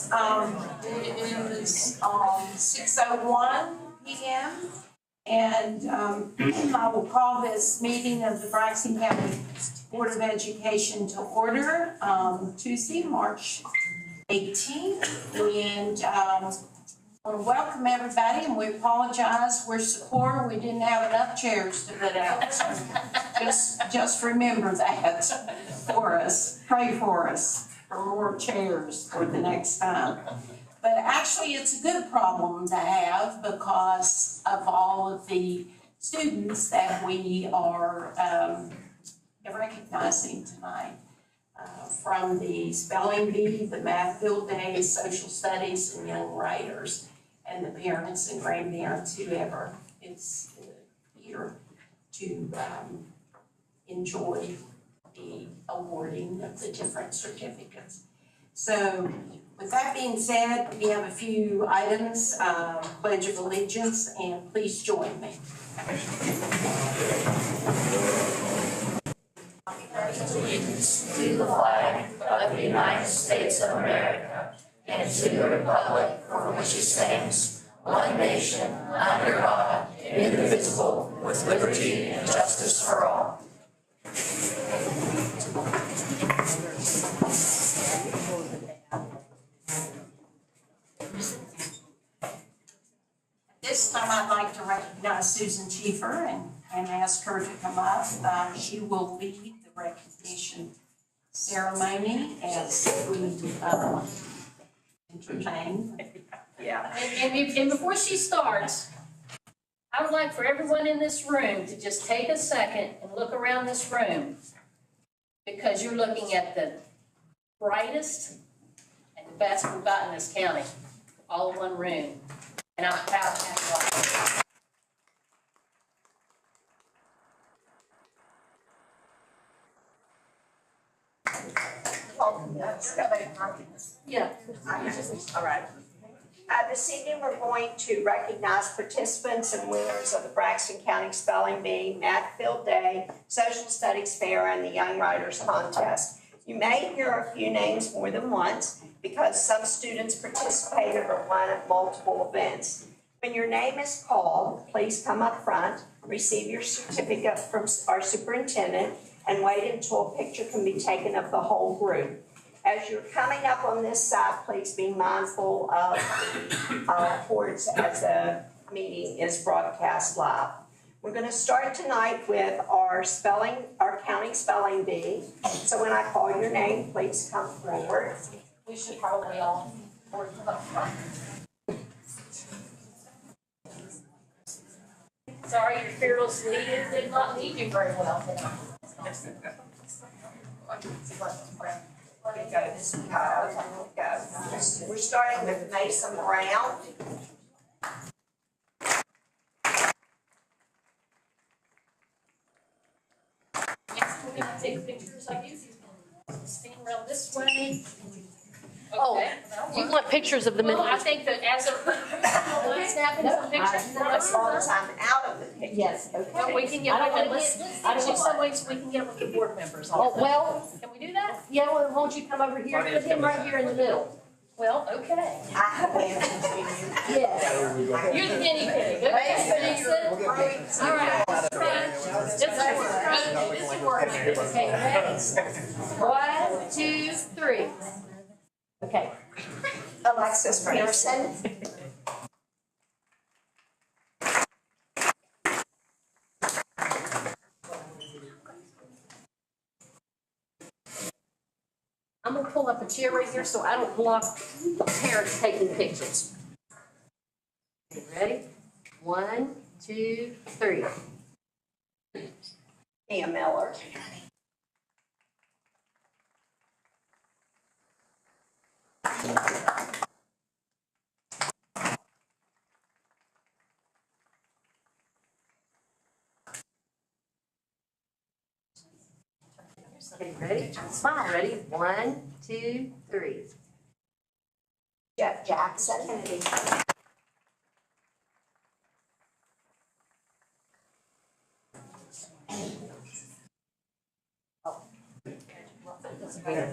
It is 6:01 p.m. And I will call this meeting of the Braxton County Board of Education to order Tuesday, March 18th. And I want to welcome everybody, and we apologize. We're poor. We didn't have enough chairs to put out. Just remember that for us. Pray for us for more chairs for the next time. But actually, it's a good problem to have because of all of the students that we are recognizing tonight. From the spelling bee, the math field day, social studies, and young writers, and the parents and grandparents, whoever is here to enjoy the awarding of the different certificates. So with that being said, we have a few items, Pledge of Allegiance, and please join me. Allegiance to the flag of the United States of America and to the republic for which it stands, one nation, under God, indivisible, with liberty and justice for all. This time I'd like to recognize Susan Schieffer and ask her to come up. She will lead the recognition ceremony as we entertain. Yeah. And before she starts, I would like for everyone in this room to just take a second and look around this room, because you're looking at the brightest and the best we've got in this county, all in one room. And I'm proud to have you. Yeah. All right. This evening, we're going to recognize participants and winners of the Braxton County Spelling Bee, Math Field Day, Social Studies Fair, and the Young Writers Contest. You may hear a few names more than once because some students participated or won at multiple events. When your name is called, please come up front, receive your certificate from our superintendent, and wait until a picture can be taken of the whole group. As you're coming up on this side, please be mindful of cords as the meeting is broadcast live. We're going to start tonight with our county spelling bee. So when I call your name, please come forward. We should probably all work up front. Sorry, your fearless leader did not lead you very well tonight. We're starting with Mason Brown. Yes, we're gonna take pictures like you. Stand around this way. Oh, Okay. you want pictures of the Well, minute? I think that as a, snapping some pictures. As long as I'm out of the picture. Yes, Well, okay. we can get, I don't wanna let's, get- actually, some ways we can get with the board members Oh, also. well, Can we do that? yeah, well, won't you come over here, put him right here in the middle? Well, okay. I have been Yes. You're the guinea pig, okay, Mason? All right. This will work. Okay, ready? 1, 2, 3. Okay. Alexis Pearson. I'm gonna pull up a chair right here so I don't block the parents taking pictures. Okay, ready? 1, 2, 3. Mia Miller. Okay, ready? Smile, ready? 1, 2, 3. Jeff Jackson. Here,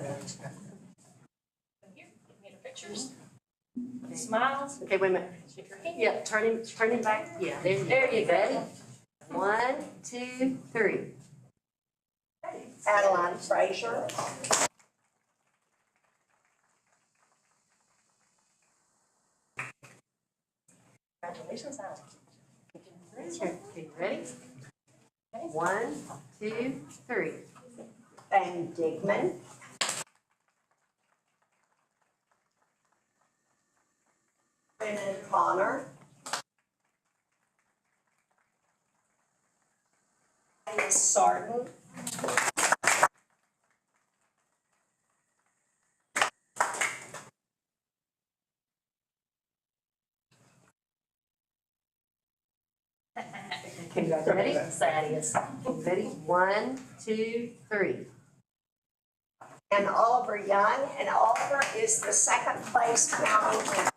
give me the pictures. Smile. Okay, wait a minute. Shake your hand. Yeah, turn him back. Yeah, there you go. Ready? 1, 2, 3. Adeline Frazier. Congratulations, Alex. Okay, ready? 1, 2, 3. Van Digman. Brennan Connor. Miss Sarton. Okay, ready? Thaddeus. Ready? 1, 2, 3. And Oliver Young, and Oliver is the second place county winner.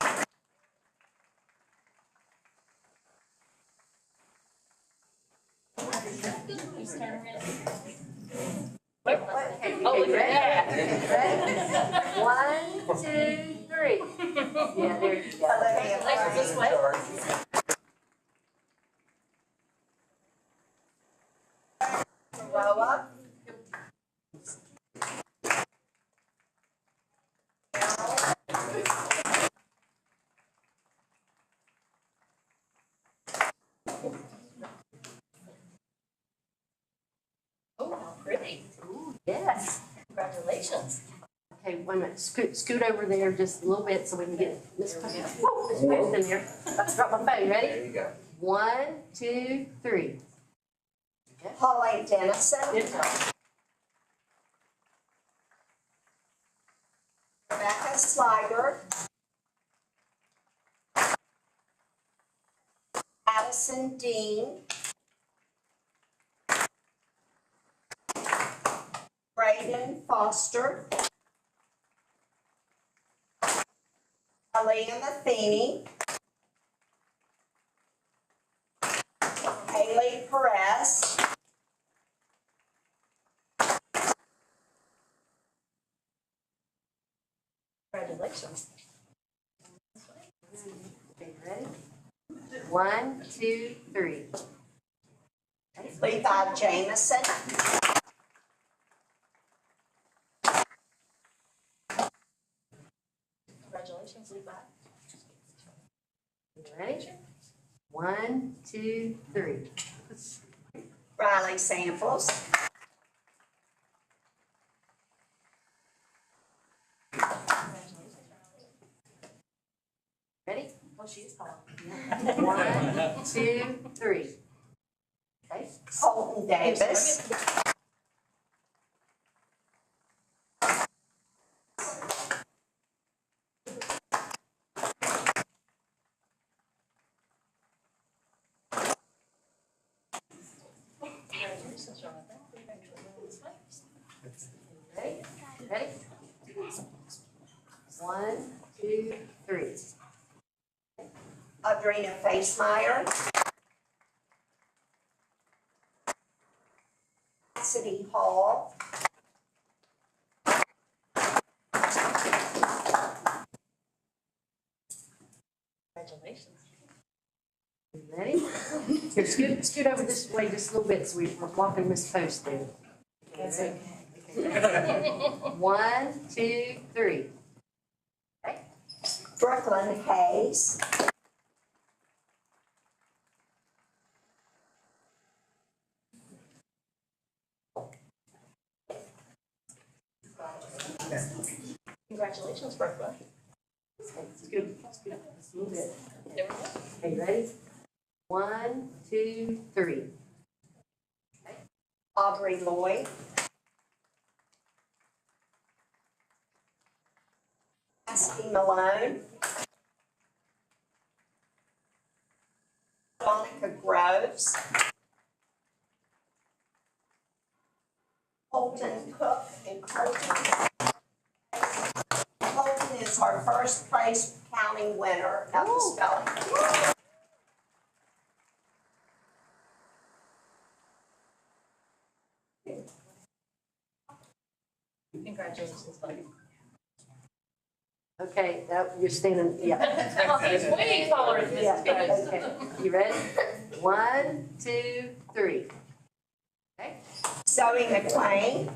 Okay, Oh, look ready? at that. Ready? 1, 2, 3. Yeah, there you go. Olivia Congratulations, this way. Row up. Oh, how pretty. Ooh, yes. Congratulations. Okay, wait a minute. Scoot over there just a little bit so we can get Miss Post in here. Let's drop my phone. Ready? There you go. 1, 2, 3. Holly Dennison. Good job. Rebecca Sliger. Addison Dean. Braden Foster. Aaliyah Matheny. Haley Perez. Congratulations. Okay, ready? 1, 2, 3. Levi Jameson. Congratulations, Levi. Ready? 1, 2, 3. Riley Samples. Ready? Oh, she is tall. 1, 2, 3. Okay. Colton Davis. Congratulations, Jonathan. Ready? Ready? 1, 2, 3. Adrena Facemeyer. Cassidy Hall. Congratulations. Ready? Here, scoot over this way just a little bit so we're blocking Miss Post there. That's okay. 1, 2, 3. Okay. Brooklyn Hayes. Congratulations, Brooklyn. Scoot up just a little bit. There we go. Okay, ready? 1, 2, 3. Aubrey Lloyd. Cassidy Malone. Monica Groves. Colton Cook and Colton. Colton is our first place county winner of the spelling. Congratulations, buddy. Okay, now you're standing, yeah. It's way taller than Yeah, Mrs. Pettis. okay. You ready? 1, 2, 3. Okay. Zoe McLean.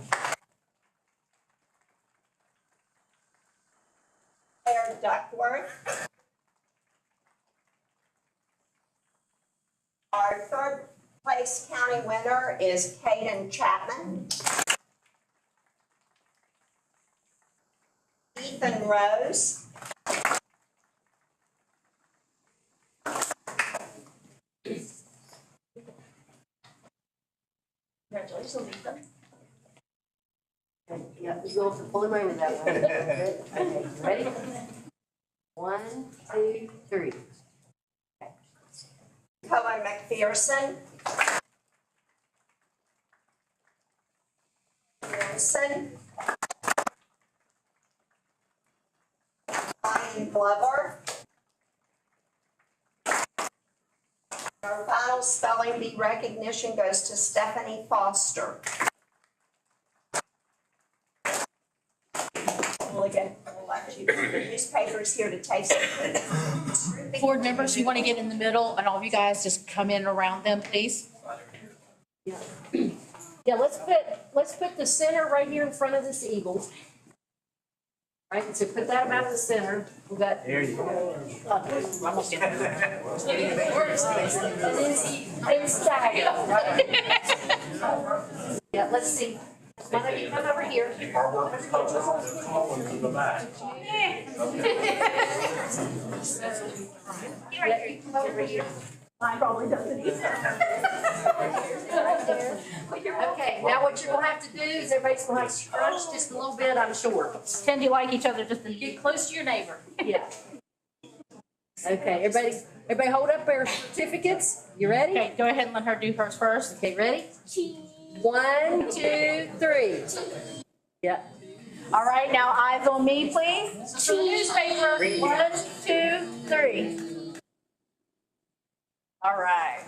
Claire Duckworth. Our third place county winner is Kaden Chapman. Ethan Rose. Congratulations, Ethan. Okay, yeah, you'll have to pull him over that way. Okay, you ready? 1, 2, 3. Cohen McPherson. Wilson. Ryan Glover. Our final spelling bee recognition goes to Stephanie Foster. Well, again, we'll let you, the newspaper's here to take some. Board members, you want to get in the middle and all of you guys just come in around them, please? Yeah, let's put the center right here in front of this eagle. Right, so put that about the center. We got. There you go. Almost in there. In style, right? Yeah, let's see. One of you come over here. Our work is covered on the column in the back. Yeah, you come over here. Mine probably doesn't either. Right there. Okay, now what you're gonna have to do is everybody's gonna have to scrunch just a little bit, I'm sure. Pretend you like each other just a Get close to your neighbor. Yeah. Okay, everybody hold up their certificates. You ready? Okay, go ahead and let her do hers first. Okay, ready? 1, 2, 3. Yeah. All right, now eyes on me, please. So for the newspaper, 1, 2, 3. All right.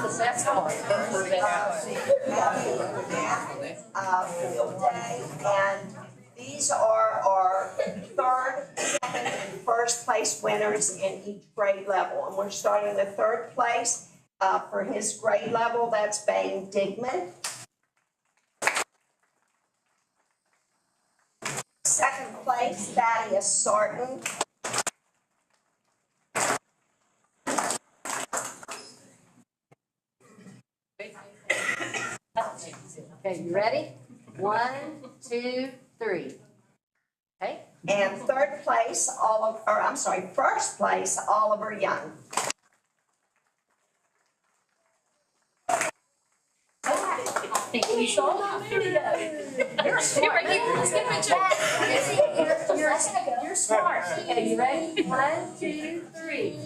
the best part. Field day, and these are our third, second, and first place winners in each grade level. And we're starting with third place, for his grade level, that's Bane Digman. Second place, Thaddeus Sarton. Okay, you ready? 1, 2, 3. Okay? And third place, first place, Oliver Young. Think we saw that video. You're smart. Let's get a picture. You're smart. Okay, you ready? 1, 2, 3.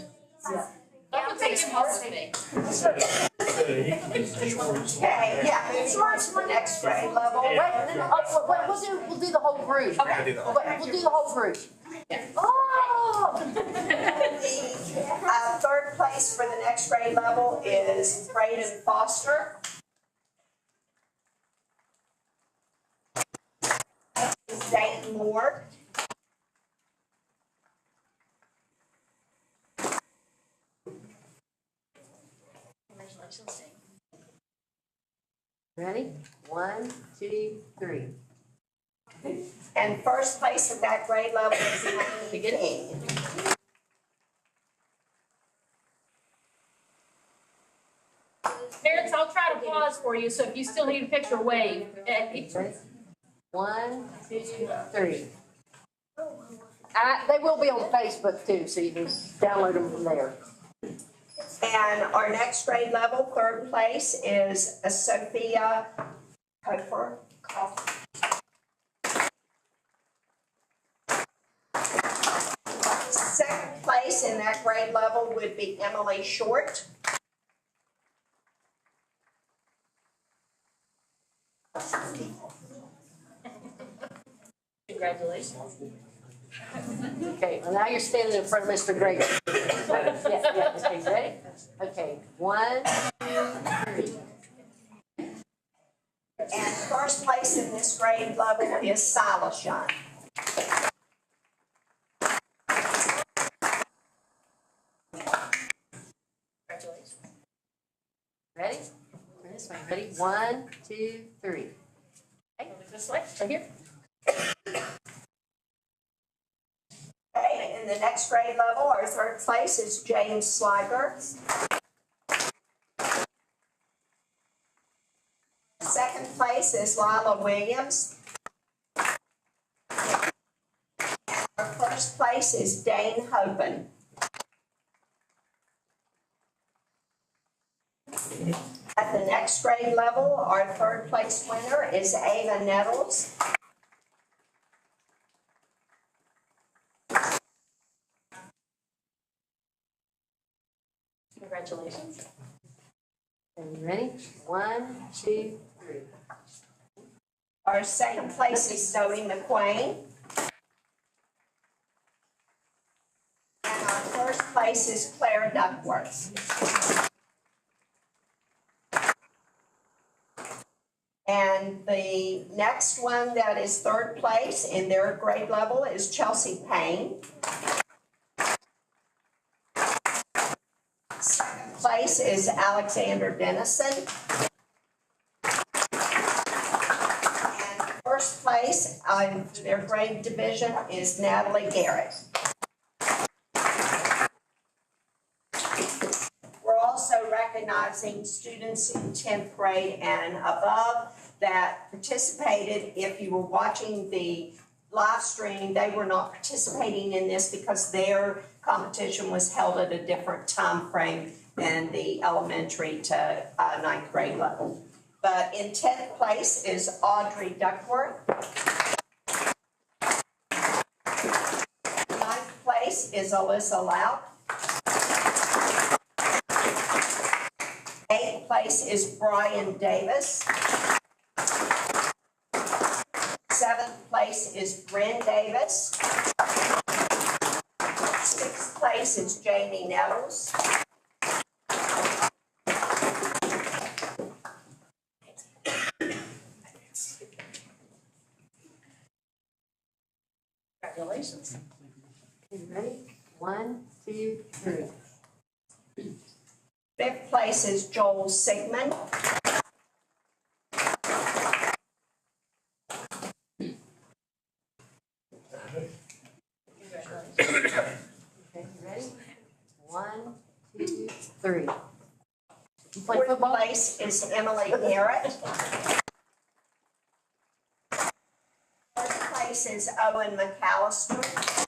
That would take smart to me. Okay, yeah, move on to the next grade level. We'll do the whole group. Okay. We'll do the whole group. Oh! The third place for the next grade level is Braden Foster. Dayton Moore. Ready? 1, 2, 3. And first place at that grade level is Anthony King. Parents, I'll try to pause for you, so if you still need a picture, wave. Ready? 1, 2, 3. They will be on Facebook too, so you can download them from there. And our next grade level, third place, is Sophia Kofer. Second place in that grade level would be Emily Short. Congratulations. Okay, well, now you're standing in front of Mr. Grady. Yeah, okay, ready? Okay, 1, 2, 3. And first place in this grade level is Silas Young. Congratulations. Ready? Turn this way. Ready? 1, 2, 3. Okay, this way, right here. Okay, in the next grade level, our third place is James Sliger. Second place is Lila Williams. Our first place is Dane Hopen. At the next grade level, our third place winner is Ava Nettles. Congratulations. Are you ready? 1, 2, 3. Our second place is Zoe McQueen. And our first place is Claire Duckworth. And the next one that is third place in their grade level is Chelsea Payne. Second place is Alexander Dennison. And first place in their grade division is Natalie Garrett. We're also recognizing students in 10th grade and above that participated. If you were watching the live stream, they were not participating in this because their competition was held at a different time frame than the elementary to 9th grade level. But in 10th place is Audrey Duckworth. 9th place is Alyssa Lout. 8th place is Brian Davis. 7th place is Bryn Davis. 6th place is Jamie Nettles. Congratulations. Okay, ready? 1, 2, 3. 5th place is Joel Sigmund. Okay, ready? 1, 2, 3. You play 4th football? place is Emily Garrett. 4th place is Owen McAllister.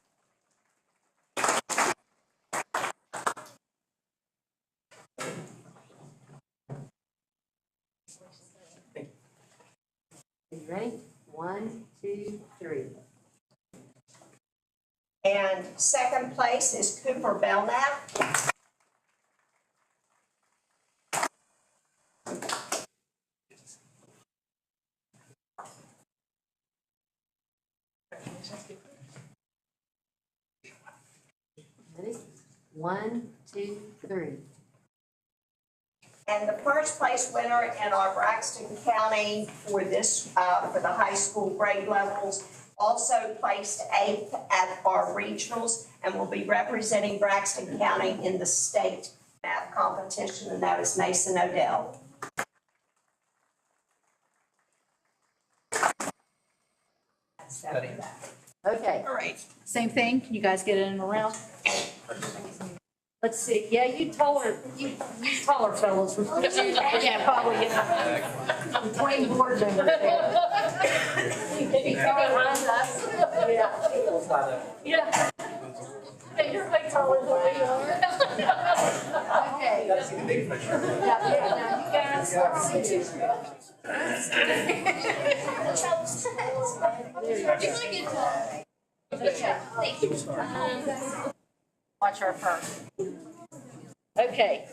You ready? 1, 2, 3. And 2nd place is Cooper Belknap. Ready? 1, 2, 3. And the first place winner in our Braxton County for this, for the high school grade levels, also placed 8th at our regionals and will be representing Braxton County in the state math competition, and that is Mason Odell. That's that. Okay, All right. Same thing. Can you guys get in and around? let's see. Yeah, you taller fellows. Yeah, probably, between board members there. Yeah. Yeah. Hey, you're way taller than we are. Okay. Yeah, now you guys. Watch our first. Okay.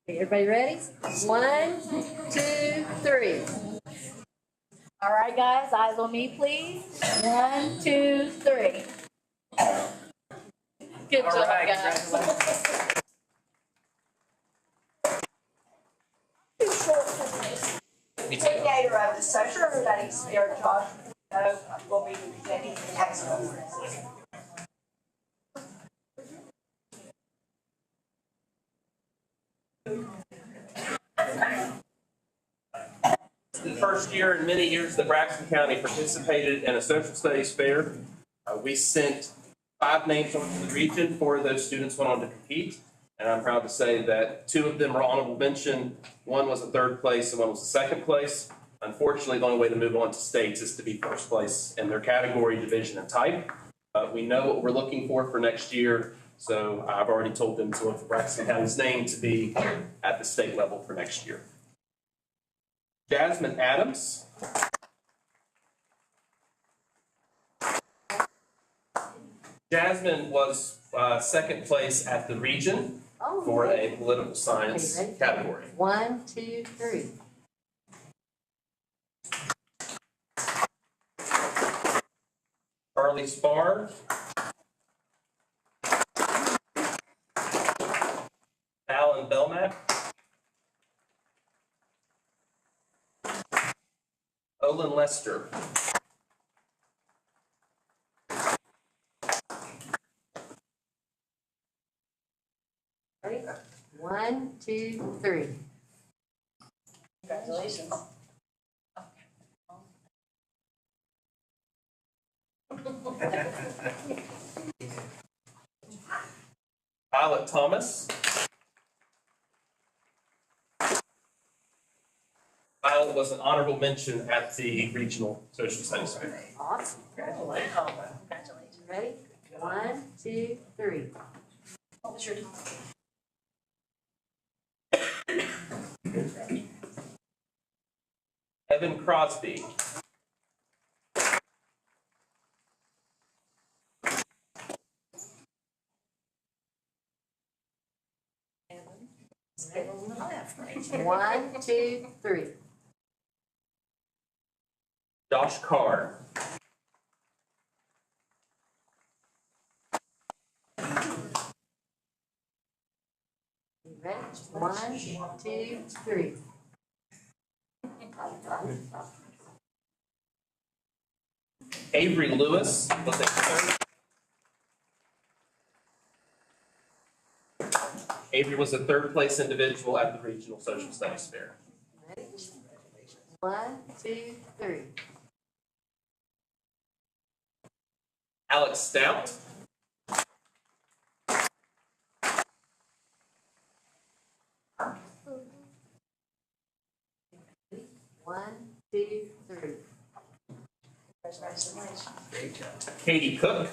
Everybody ready? 1, 2, 3. All right, guys, eyes on me, please. 1, 2, 3. Good job, guys. Coordinator of the Social Studies Fair, Josh, will be presenting the next award. The first year in many years that Braxton County participated in a social studies fair. We sent 5 names onto the region. 4 of those students went on to compete. And I'm proud to say that 2 of them were honorable mention. 1 was a 3rd place and 1 was a 2nd place. Unfortunately, the only way to move on to states is to be 1st place in their category, division, and type. We know what we're looking for next year. So I've already told them to look for Braxton County's name to be at the state level for next year. Jasmine Adams. Jasmine was 2nd place at the region for a political science category. 1, 2, 3. Charlie Spar. Alan Belknap. Olin Lester. Ready? 1, 2, 3. Congratulations. Violet Thomas. Violet was an honorable mention at the regional social studies fair. Awesome. Congratulations. Ready? 1, 2, 3. What was your time? Evan Crosby. On the left, right? 1, 2, 3. Josh Carr. Ready? 1, 2, 3. Avery Lewis was a 3rd. Avery was a 3rd place individual at the regional social studies fair. Ready? 1, 2, 3. Alex Stout. One, 2, 3. Congratulations. Katie Cook.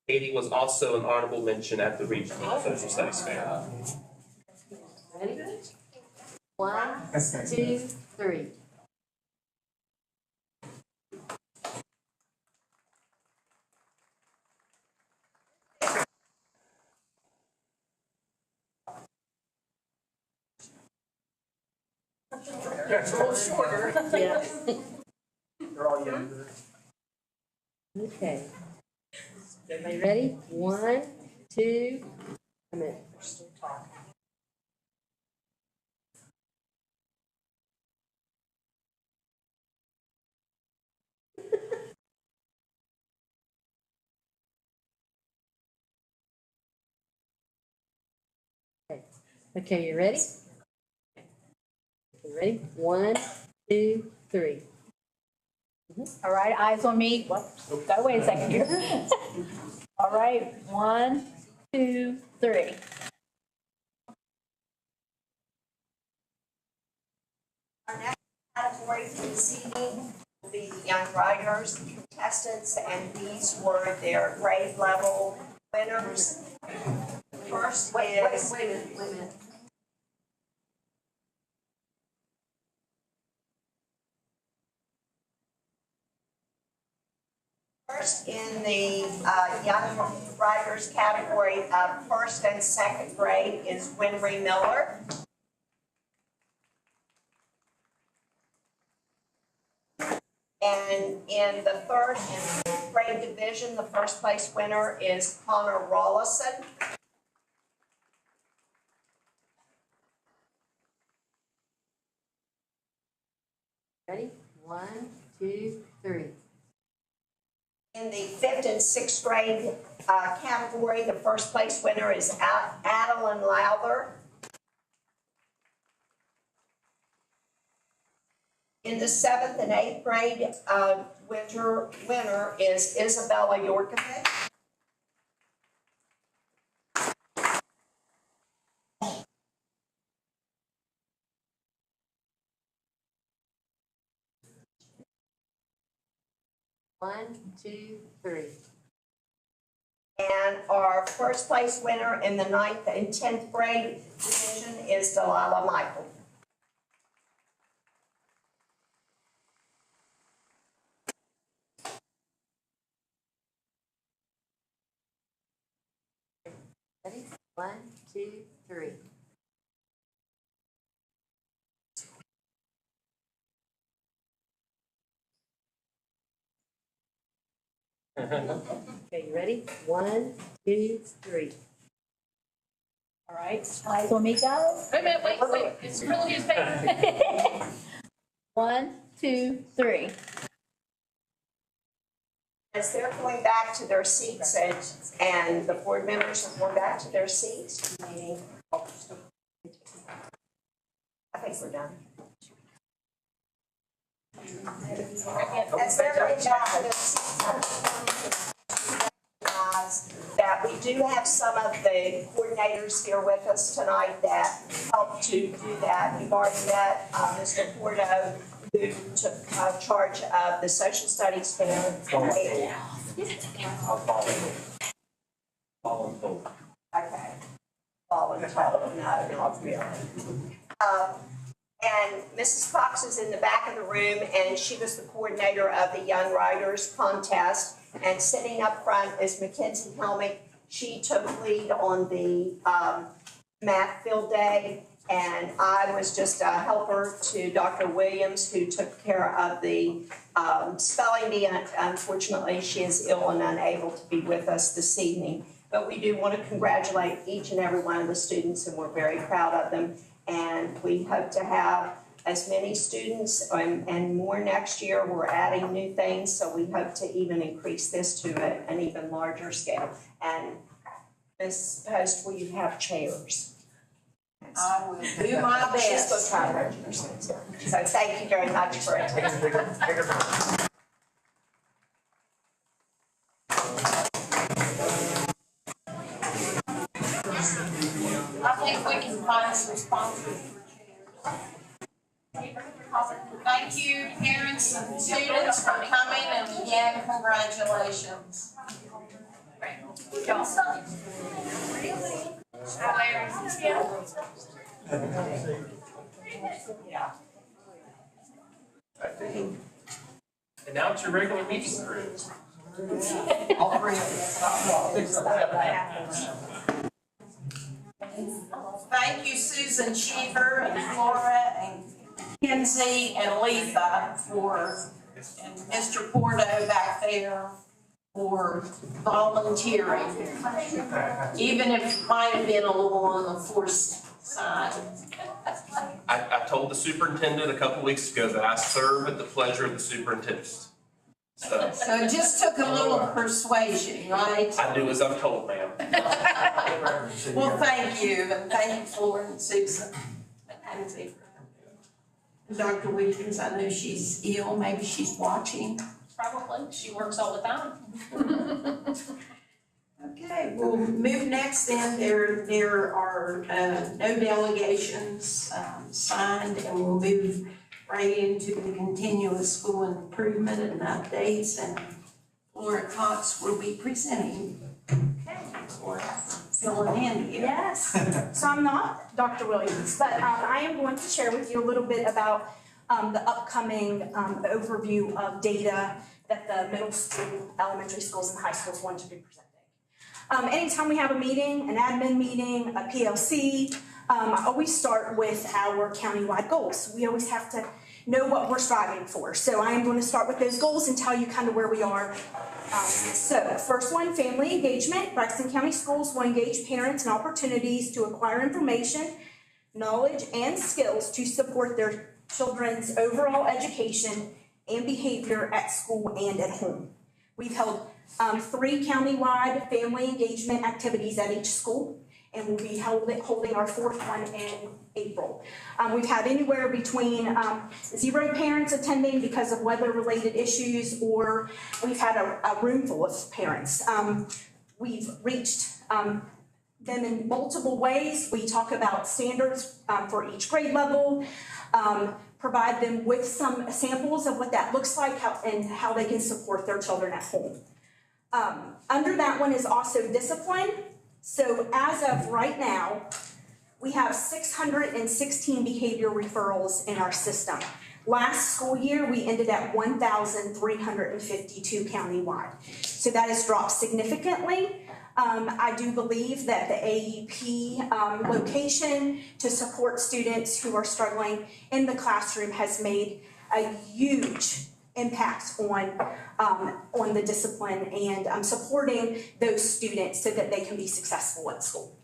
Katie was also an honorable mention at the regional social studies fair. Ready? 1, 2, 3. It's a little shorter. Yeah. They're all younger. Okay. Everybody ready? 1, 2. A minute. We're still talking. Okay, you ready? You ready? 1, 2, 3. All right, eyes on me. Whoop, gotta wait a second here. All right, 1, 2, 3. Our next category for this evening will be the young writers, contestants, and these were their grade level winners. First Wait a is minute. First, in the young writers category of first and second grade is Winry Miller. And in the third and fourth grade division, the first place winner is Connor Rollison. Ready? 1, 2, 3. In the fifth and sixth grade category, the first place winner is Adeline Lowther. In the seventh and eighth grade, winner is Isabella Yorkovic. One, two, three. And our first place winner in the ninth and 10th grade division is Delilah Michael. Ready? 1, 2, 3. Okay, you ready? 1, 2, 3. All right, eyes on me, guys. Wait a minute, wait, it's real newspaper. 1, 2, 3. As they're going back to their seats and the board members are going back to their seats, I think we're done. As they're going back to their seats, that we do have some of the coordinators here with us tonight that helped to do that. We've already met Mr. Porto, who took charge of the social studies fair. I'll follow. Okay. Voluntold, no, not really. And Mrs. Fox is in the back of the room, and she was the coordinator of the Young Writers Contest. And sitting up front is Mackenzie Helmick. She took lead on the math field day, and I was just a helper to Dr. Williams, who took care of the spelling bee. Unfortunately, she is ill and unable to be with us this evening. But we do want to congratulate each and every one of the students, and we're very proud of them. And we hope to have as many students and more next year. We're adding new things, so we hope to even increase this to an even larger scale. And Ms. Post, will you have chairs? I will do my She's best. supposed to try to register herself. So thank you very much for it. I think we can find some sponsors for chairs. Thank you, parents and students, for coming, and again, congratulations. And now it's your regular meeting room. All three of Thank you, Susan Cheever and Flora and Kenzie and Letha and Mr. Porto back there for volunteering. Even if it might have been a little on the forced side. I told the superintendent a couple weeks ago that I serve at the pleasure of the superintendent. So So it just took a little persuasion, right? I do as I'm told, ma'am. Well, thank you, and thank you, Flora and Susan. And Kenzie. Dr. Williams, I know she's ill, maybe she's watching. Probably, she works all the time. Okay, we'll move next then. There are no delegations signed, and we'll move right into the continuous school improvement and updates, and Laura Cox will be presenting. Or filling in here. Yes, so I'm not Dr. Williams, but I am going to share with you a little bit about the upcoming overview of data that the middle school, elementary schools, and high schools want to be presenting. Anytime we have a meeting, an admin meeting, a PLC, I always start with our countywide goals. We always have to know what we're striving for. So I am going to start with those goals and tell you kind of where we are. So first one, family engagement. Braxton County Schools will engage parents in opportunities to acquire information, knowledge, and skills to support their children's overall education and behavior at school and at home. We've held 3 countywide family engagement activities at each school, and we'll be holding our 4th one in April. We've had anywhere between 0 parents attending because of weather-related issues, or we've had a room full of parents. We've reached them in multiple ways. We talk about standards for each grade level, provide them with some samples of what that looks like and how they can support their children at home. Under that one is also discipline. So as of right now, we have 616 behavior referrals in our system. Last school year, we ended at 1,352 countywide. So that has dropped significantly. I do believe that the AEP location to support students who are struggling in the classroom has made a huge impact on the discipline and supporting those students so that they can be successful at school.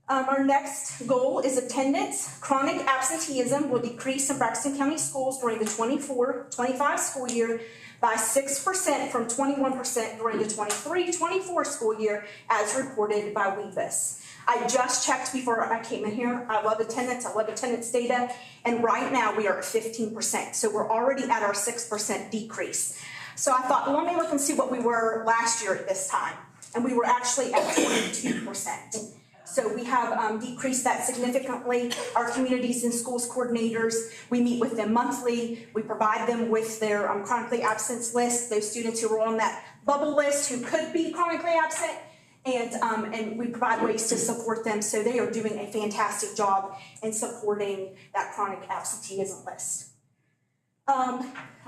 Our next goal is attendance. Chronic absenteeism will decrease in Braxton County Schools during the 24-25 school year by 6% from 21% during the 23-24 school year as reported by WEBUS. I just checked before I came in here. I love attendance data, and right now we are at 15%. So we're already at our 6% decrease. So I thought, well, let me look and see what we were last year at this time. And we were actually at 22%. So we have decreased that significantly. Our communities and schools coordinators, we meet with them monthly. We provide them with their chronically absent list, those students who are on that bubble list who could be chronically absent, and we provide ways to support them. So they are doing a fantastic job in supporting that chronic absenteeism list.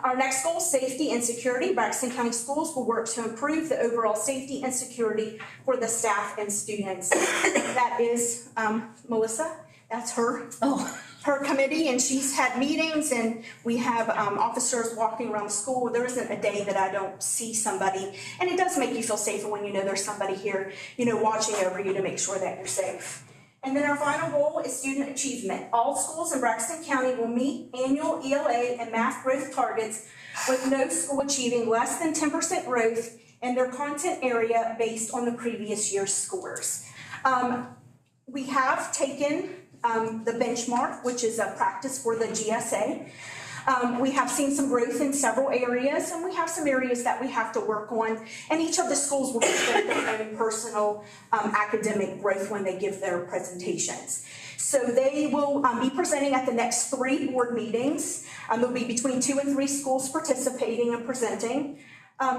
Our next goal, safety and security. Braxton County Schools will work to improve the overall safety and security for the staff and students. That is Melissa, that's her committee, and she's had meetings, and we have officers walking around the school. There isn't a day that I don't see somebody, and it does make you feel safer when you know there's somebody here, watching over you to make sure that you're safe. And then our final goal is student achievement. All schools in Braxton County will meet annual ELA and math growth targets with no school achieving less than 10% growth in their content area based on the previous year's scores. We have taken the benchmark, which is a practice for the GSA. We have seen some growth in several areas, and we have some areas that we have to work on. And each of the schools will get their own personal academic growth when they give their presentations. So they will be presenting at the next 3 board meetings. There'll be between 2 and 3 schools participating and presenting.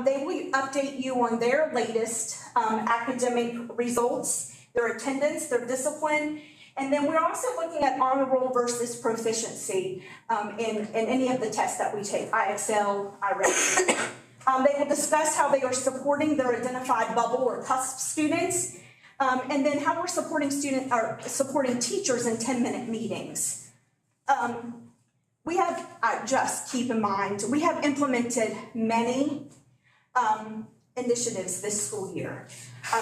They will update you on their latest academic results, their attendance, their discipline. And then we're also looking at honor roll versus proficiency in any of the tests that we take, IXL, IREP. They will discuss how they are supporting their identified bubble or cusp students, and then how we're supporting teachers in 10-minute meetings. We have, just keep in mind, we have implemented many initiatives this school year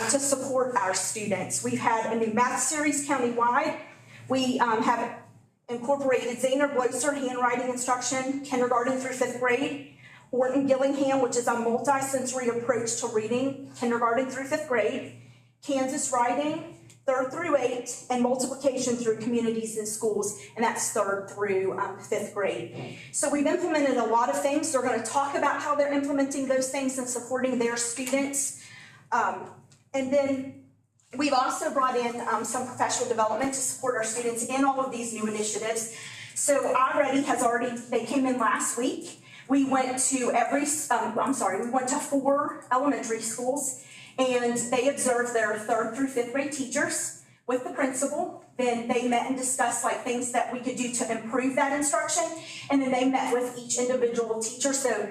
to support our students. We've had a new math series countywide. We have incorporated Zaner Bloser handwriting instruction, kindergarten through 5th grade. Orton Gillingham, which is a multi-sensory approach to reading, kindergarten through 5th grade. Kansas writing, 3rd through 8th, and multiplication through communities and schools, and that's 3rd through 5th grade. So we've implemented a lot of things. They're going to talk about how they're implementing those things and supporting their students. And then we've also brought in some professional development to support our students in all of these new initiatives. So they came in last week. We went to we went to 4 elementary schools, and they observed their 3rd through 5th grade teachers with the principal. Then they met and discussed things that we could do to improve that instruction. And then they met with each individual teacher. So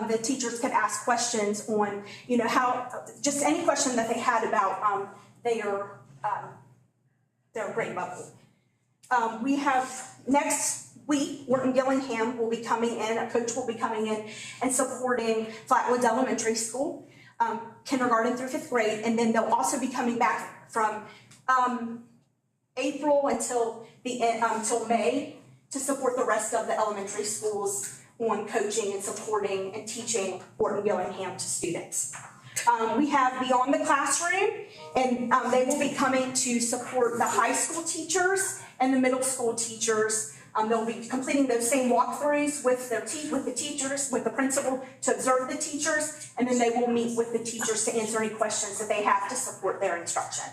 the teachers could ask questions on, how, just any question that they had about their grade level. We have next week, Wharton Gillingham will be coming in, a coach will be coming in and supporting Flatwoods Elementary School, kindergarten through 5th grade, and then they'll also be coming back from April until May to support the rest of the elementary schools on coaching and supporting and teaching Wharton Gillingham to students. We have Beyond the Classroom, and they will be coming to support the high school teachers and the middle school teachers. They'll be completing those same walkthroughs with the teachers, with the principal to observe the teachers, and then they will meet with the teachers to answer any questions that they have to support their instruction.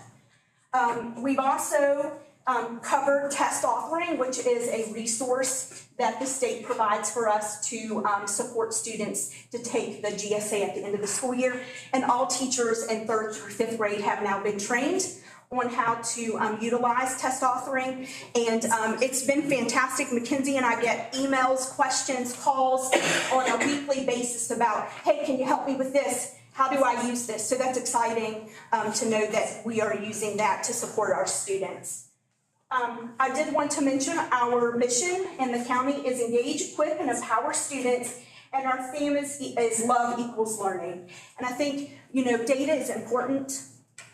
We've also covered test authoring, which is a resource that the state provides for us to support students to take the GSA at the end of the school year. And all teachers in 3rd through 5th grade have now been trained on how to utilize test authoring. And it's been fantastic. Mackenzie and I get emails, questions, calls on a weekly basis about, hey, can you help me with this? How do I use this? So that's exciting to know that we are using that to support our students. I did want to mention our mission in the county is engage, equip, and empower students. And our theme is love equals learning. And I think, data is important.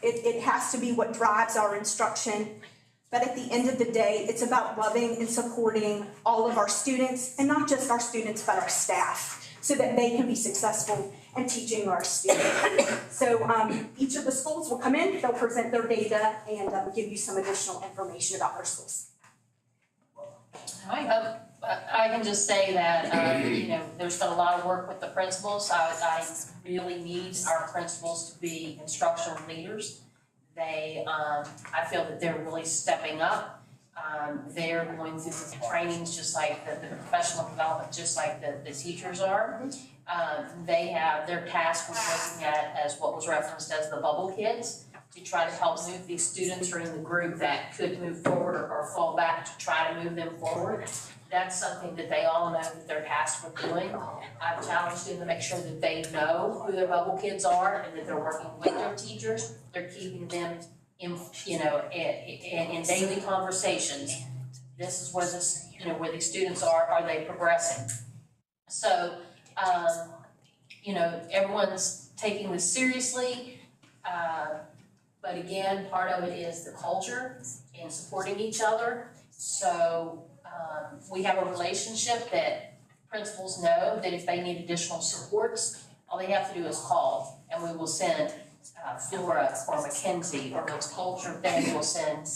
It has to be what drives our instruction. But at the end of the day, it's about loving and supporting all of our students, and not just our students, but our staff, so that they can be successful in teaching our students. So each of the schools will come in, they'll present their data, and give you some additional information about their schools. I can just say that, there's been a lot of work with the principals. I really need our principals to be instructional leaders. I feel that they're really stepping up. They're going through the trainings just like the professional development, just like the teachers are. Their task was looking at, as what was referenced as the bubble kids, to try to help move these students who are in the group that could move forward or fall back, to try to move them forward. That's something that they all know that they're tasked with doing. I've challenged them to make sure that they know who their bubble kids are and that they're working with their teachers. They're keeping them in daily conversations. This is where where these students are they progressing? So, everyone's taking this seriously. But again, part of it is the culture and supporting each other. So we have a relationship that principals know that if they need additional supports, all they have to do is call, and we will send Flora or Mackenzie, or those culture things, we'll send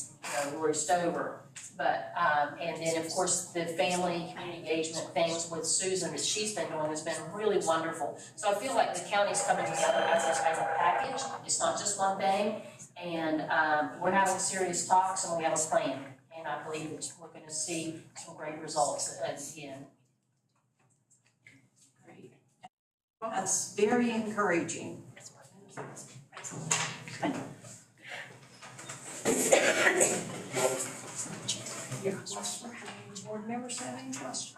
Lori Stover. But and then of course the family community engagement things with Susan that she's been doing has been really wonderful. So I feel like the county's coming together as a package. It's not just one thing, and we're having serious talks and we have a plan. And I believe that we're going to see some great results at the end. Great. That's very encouraging. Board members have any questions?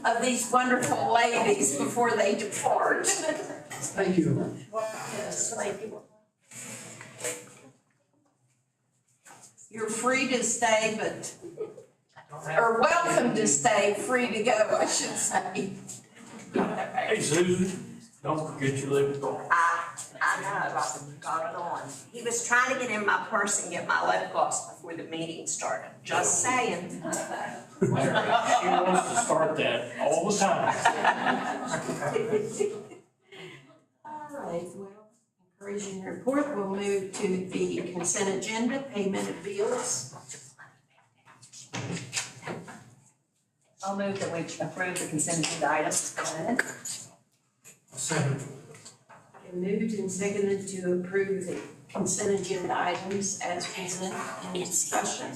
Of these wonderful ladies before they depart. Thank you. Yes, thank you. You're free to stay, or welcome to stay, free to go, I should say. Hey, Susan, don't forget your lip gloss. I know, I got it on. He was trying to get in my purse and get my lip gloss before the meeting started, just saying. She wants to start that all the time. All right, well, encouraging report, we'll move to the consent agenda, payment of bills. I'll move that we approve the consent agenda items. Second. Been moved and seconded to approve the consent agenda items as presented. Any discussion?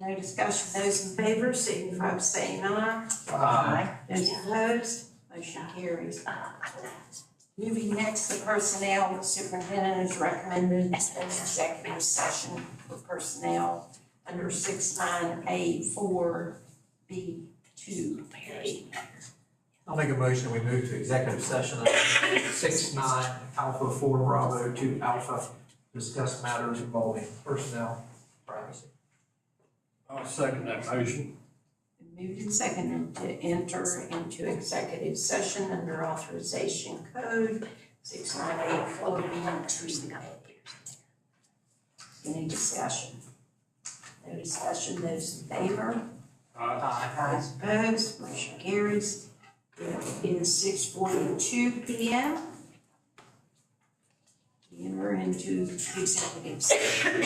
No discussion. Those in favor signify by saying aye. Aye. Those opposed, motion carries. Moving next to personnel, the superintendent has recommended an executive session for personnel under 69A4B2. 2A. I'll make a motion, we move to executive session under 6-9 Alpha 4 Bravo 2 Alpha, discuss matters involving personnel privacy. I'll second that motion. Moved and seconded to enter into executive session under authorization code 698 Any discussion? No discussion, those in favor? Those opposed, motion carries. It is 6:42 PM. We enter into executive session.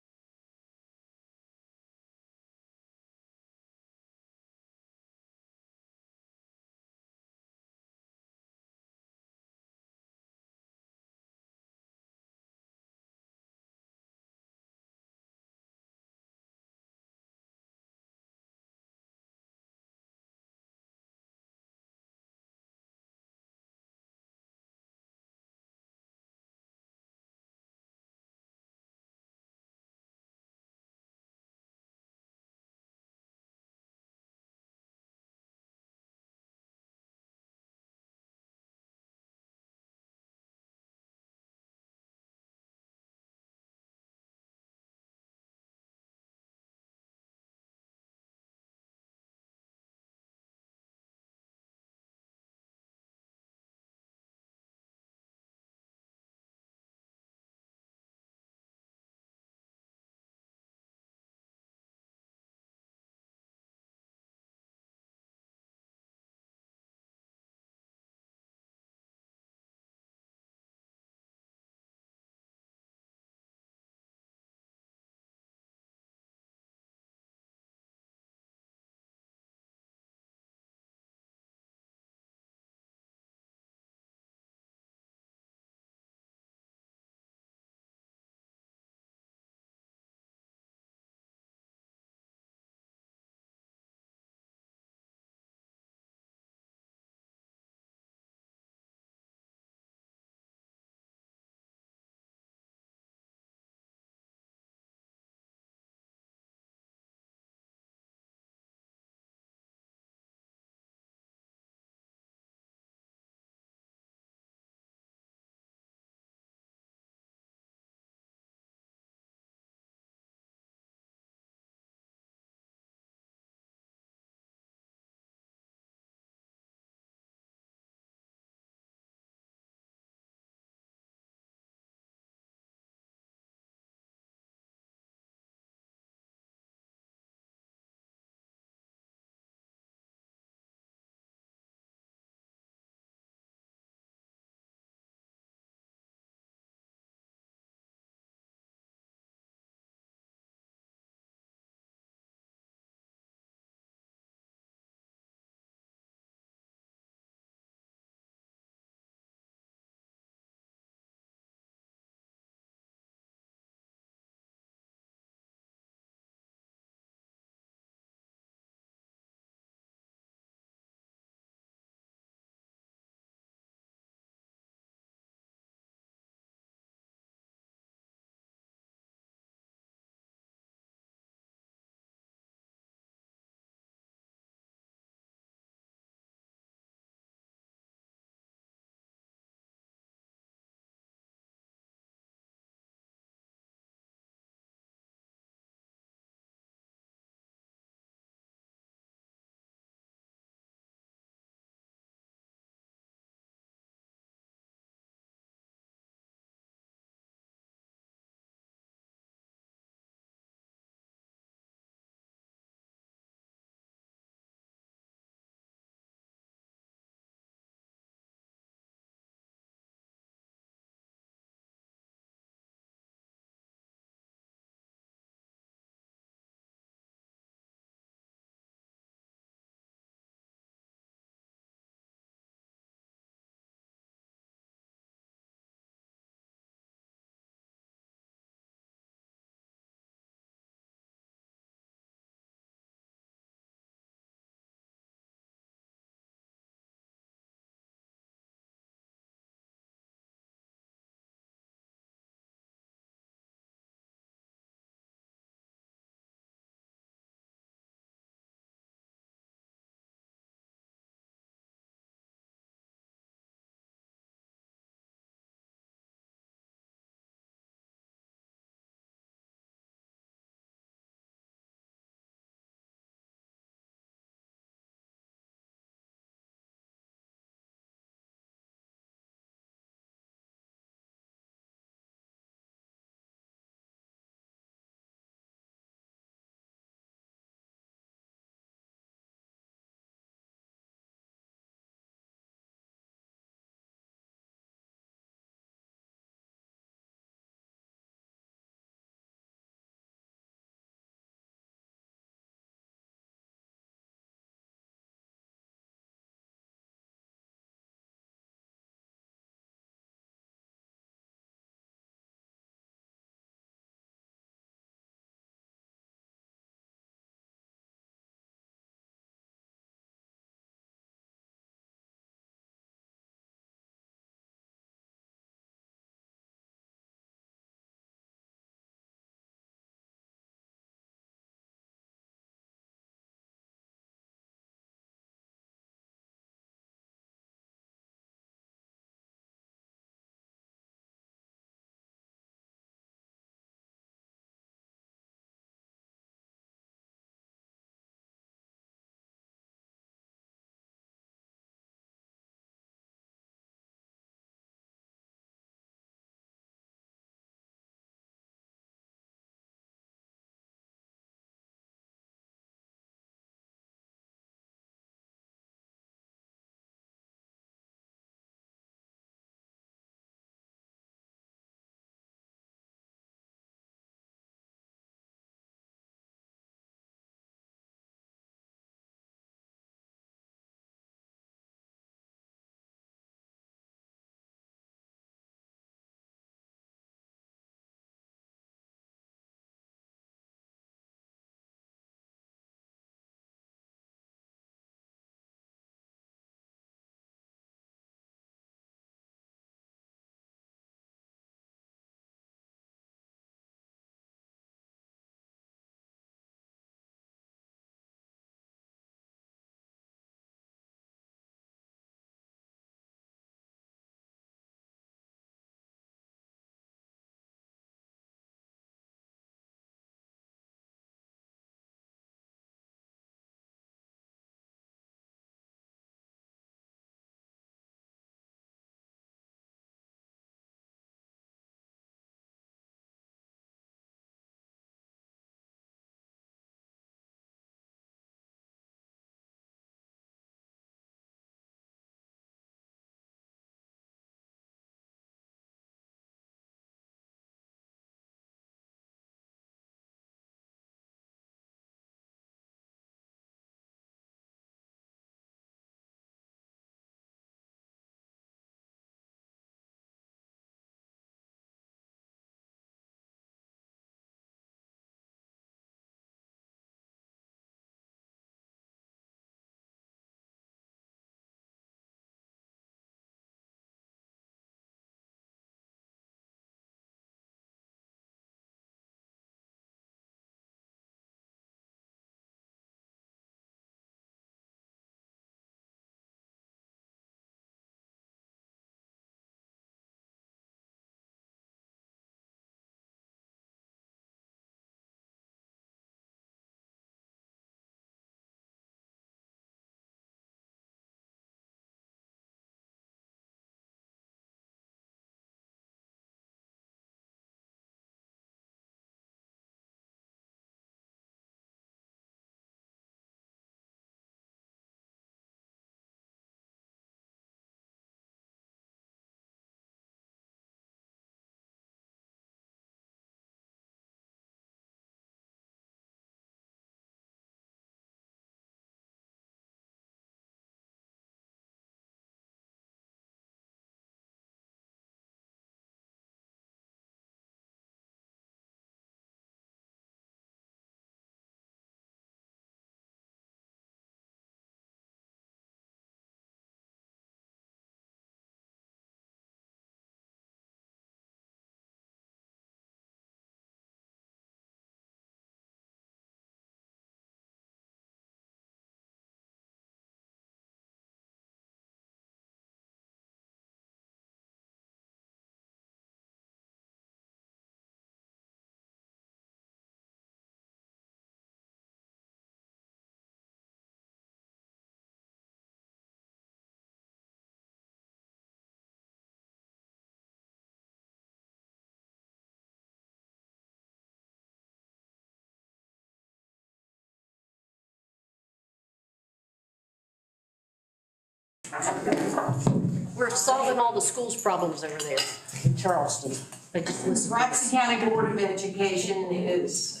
We're solving all the schools' problems over there in Charleston. They just listen to us. Braxton County Board of Education is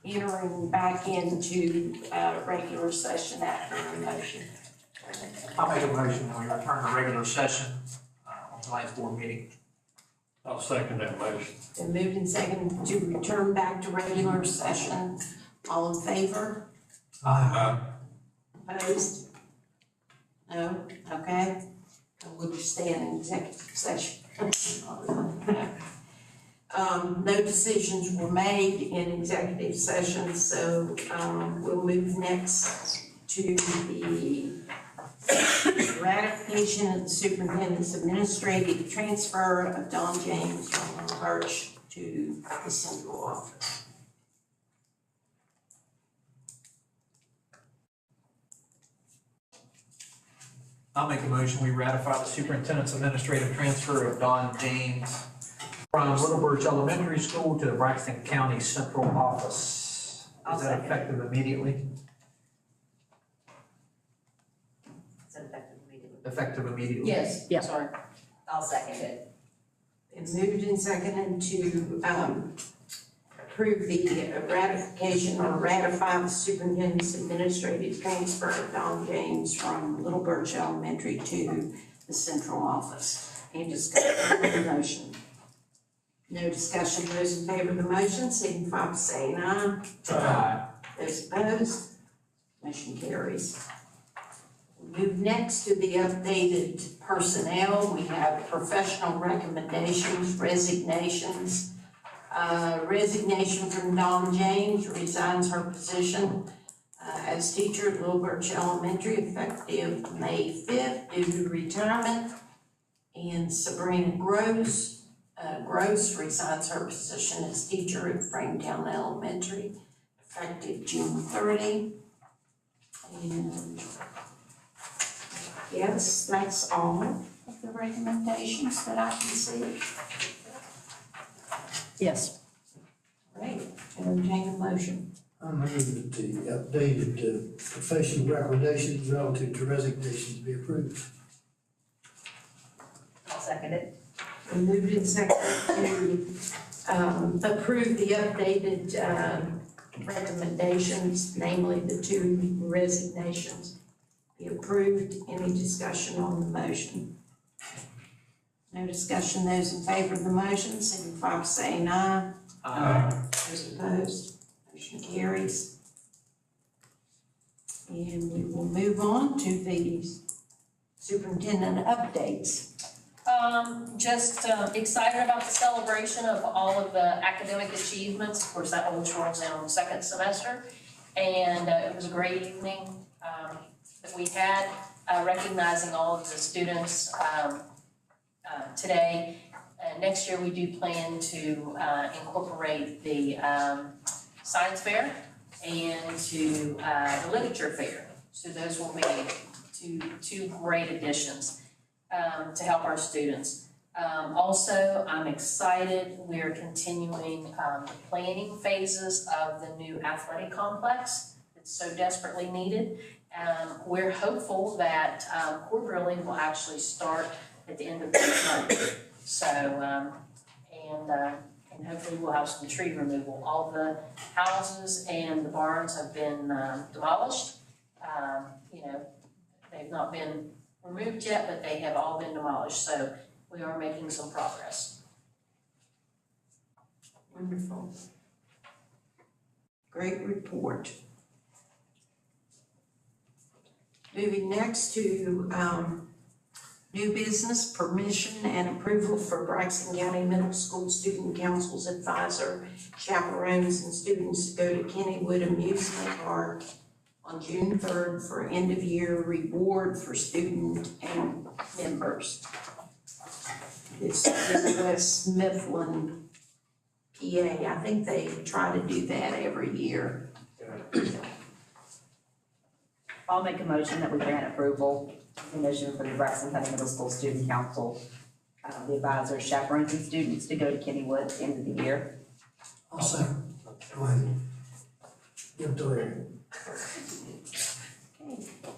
entering back into regular session after a motion. I'll make a motion that we return to regular session on tonight's board meeting. I'll second that motion. Been moved and seconded to return back to regular session. All in favor? Opposed? No? Okay. We'll just stay in executive session. No decisions were made in executive session, so we'll move next to the ratification of the superintendent's administrative transfer of Don James from Birch to the central office. I'll make a motion, we ratify the superintendent's administrative transfer of Don James from Little Birch Elementary School to the Braxton County Central Office. Is that effective immediately? Is it effective immediately? Effective immediately? Yes, Yeah. sorry. I'll second it. It's moved and seconded to approve the ratification or ratify the superintendent's administrative transfer of Don James from Little Birch Elementary to the central office. Any discussion on the motion? No discussion. Those in favor of the motion signify by saying aye. Aye. Those opposed, motion carries. We move next to the updated personnel. We have professional recommendations, resignations. Resignation from Dawn James, resigns her position as teacher at Little Birch Elementary effective May 5th due to retirement. And Sabrina Gross resigns her position as teacher at Frametown Elementary effective June 30. And yes, that's all of the recommendations that I can see. Yes. Right, entertain a motion. I move that the updated professional recommendations relative to resignations be approved. I'll second it. We moved in second to approve the updated recommendations, namely the two resignations. Be approved. Any discussion on the motion? No discussion. Those in favor of the motion signify by saying aye. Aye. Those opposed, motion carries. And we will move on to the superintendent updates. Just excited about the celebration of all of the academic achievements. Of course, that always rolls in on the second semester. And it was a great evening that we had, recognizing all of the students today. Next year, we do plan to incorporate the science fair and to the literature fair. So those will be two great additions to help our students. Also, I'm excited, we're continuing the planning phases of the new athletic complex that's so desperately needed. We're hopeful that core drilling will actually start at the end of this month. So, and hopefully we'll have some tree removal. All the houses and the barns have been demolished. They've not been removed yet, but they have all been demolished. So we are making some progress. Wonderful. Great report. Moving next to new business, permission and approval for Braxton County Middle School Student Council's advisor, chaperones, and students to go to Kennywood Amusement Park on June 3rd for end-of-year reward for student and members. It's in West Mifflin, PA. I think they try to do that every year. I'll make a motion that we grant approval, permission for the Braxton County Middle School Student Council, the advisors, chaperones, and students to go to Kennywood at the end of the year. I'll second. Go ahead. Give it to Larry.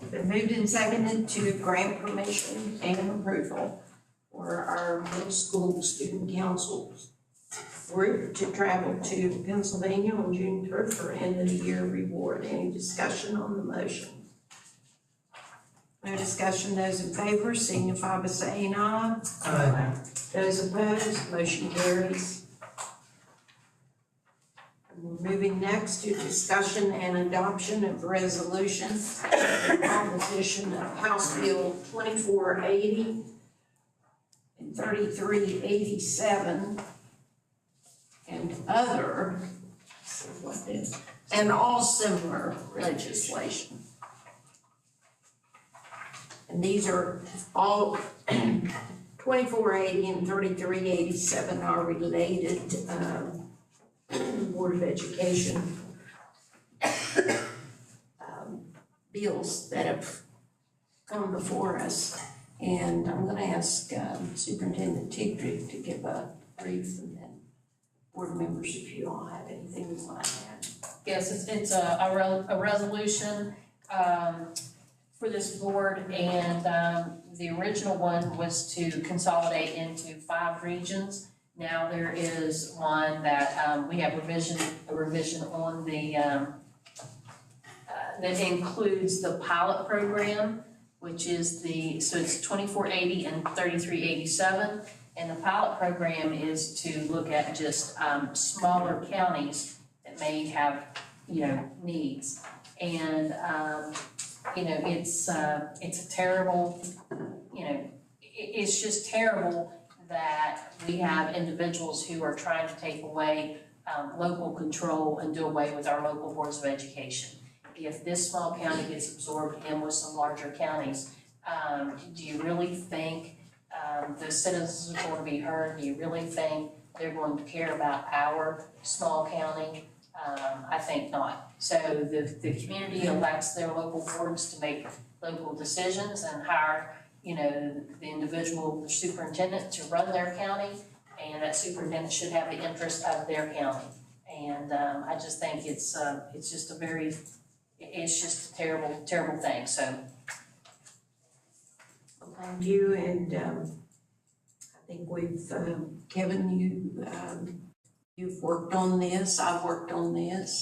Okay. Been moved and seconded to grant permission and approval for our middle school student council group to travel to Pennsylvania on June 3rd for end of the year reward. Any discussion on the motion? No discussion. Those in favor signify by saying aye. Aye. Those opposed, motion carries. We're moving next to discussion and adoption of resolution in opposition of House Bill 2480 and 3387 and other, and all similar legislation. And these are all 2480 and 3387 are related, Board of Education bills that have come before us. And I'm gonna ask Superintendent Tigrick to give a brief, and then board members, if you all have anything you want to add. Yes, it's a resolution for this board, and the original one was to consolidate into 5 regions. Now there is one that we have a revision on the that includes the pilot program, which is so it's 2480 and 3387. And the pilot program is to look at just smaller counties that may have, needs. And, it's a terrible, it's just terrible that we have individuals who are trying to take away local control and do away with our local boards of education. If this small county gets absorbed in with some larger counties, do you really think the citizens are going to be heard? Do you really think they're going to care about our small county? I think not. So the community elects their local boards to make local decisions and hire, the individual, the superintendent to run their county, and that superintendent should have the interest of their county. And I just think it's just a terrible, terrible thing, so. Thank you, and I think we've, Kevin, you've worked on this, I've worked on this.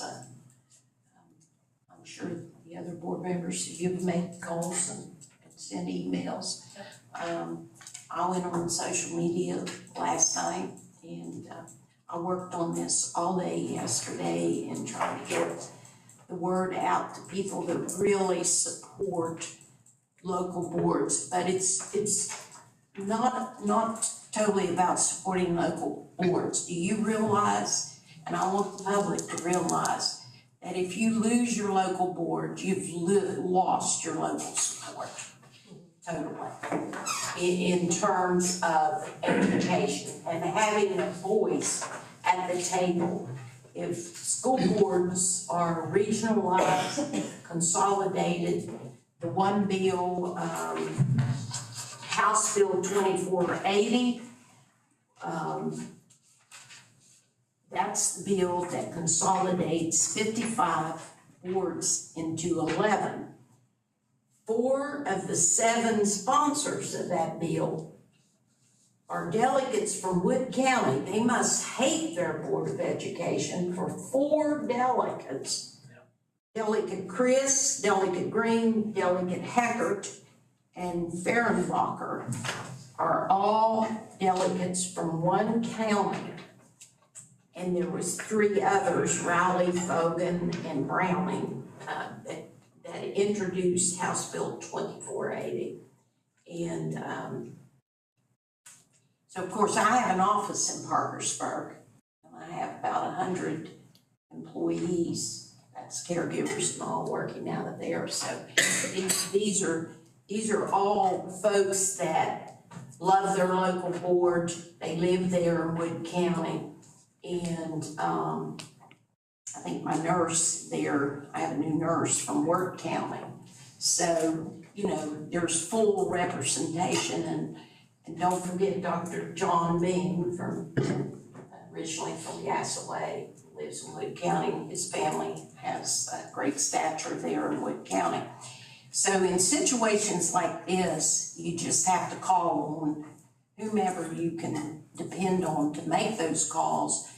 I'm sure the other board members, you've made calls and sent emails. I went on social media last night, and I worked on this all day yesterday and trying to get the word out to people that really support local boards, but it's not totally about supporting local boards. Do you realize, and I want the public to realize, that if you lose your local board, you've lost your local support, totally, in terms of education and having a voice at the table. If school boards are regionalized, consolidated, the one bill, House Bill 2480, that's the bill that consolidates 55 boards into 11. 4 of the 7 sponsors of that bill are delegates from Wood County. They must hate their Board of Education for 4 delegates. Delegate Chris, Delegate Green, Delegate Hackert, and Fehrenbacher are all delegates from one county. And there was 3 others, Riley, Fogan, and Browning, that introduced House Bill 2480. And so, of course, I have an office in Parkersburg, and I have about 100 employees. That's caregivers and all working out of there. So these are all folks that love their local board. They live there in Wood County. And I think my nurse there, I have a new nurse from Worth County. So, there's full representation. And don't forget Dr. John Bean originally from Gassaway, lives in Wood County. His family has a great stature there in Wood County. So in situations like this, you just have to call on whomever you can depend on to make those calls,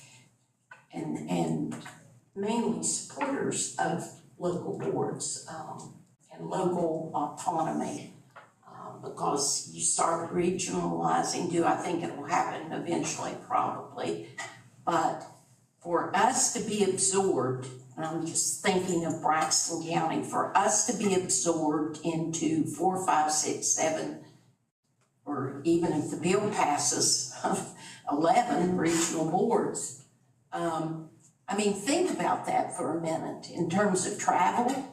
and mainly supporters of local boards, and local autonomy. Because you start regionalizing, I think it will happen eventually, probably. But for us to be absorbed, and I'm just thinking of Braxton County, for us to be absorbed into 4, 5, 6, 7, or even if the bill passes, 11 regional boards. I mean, think about that for a minute in terms of travel.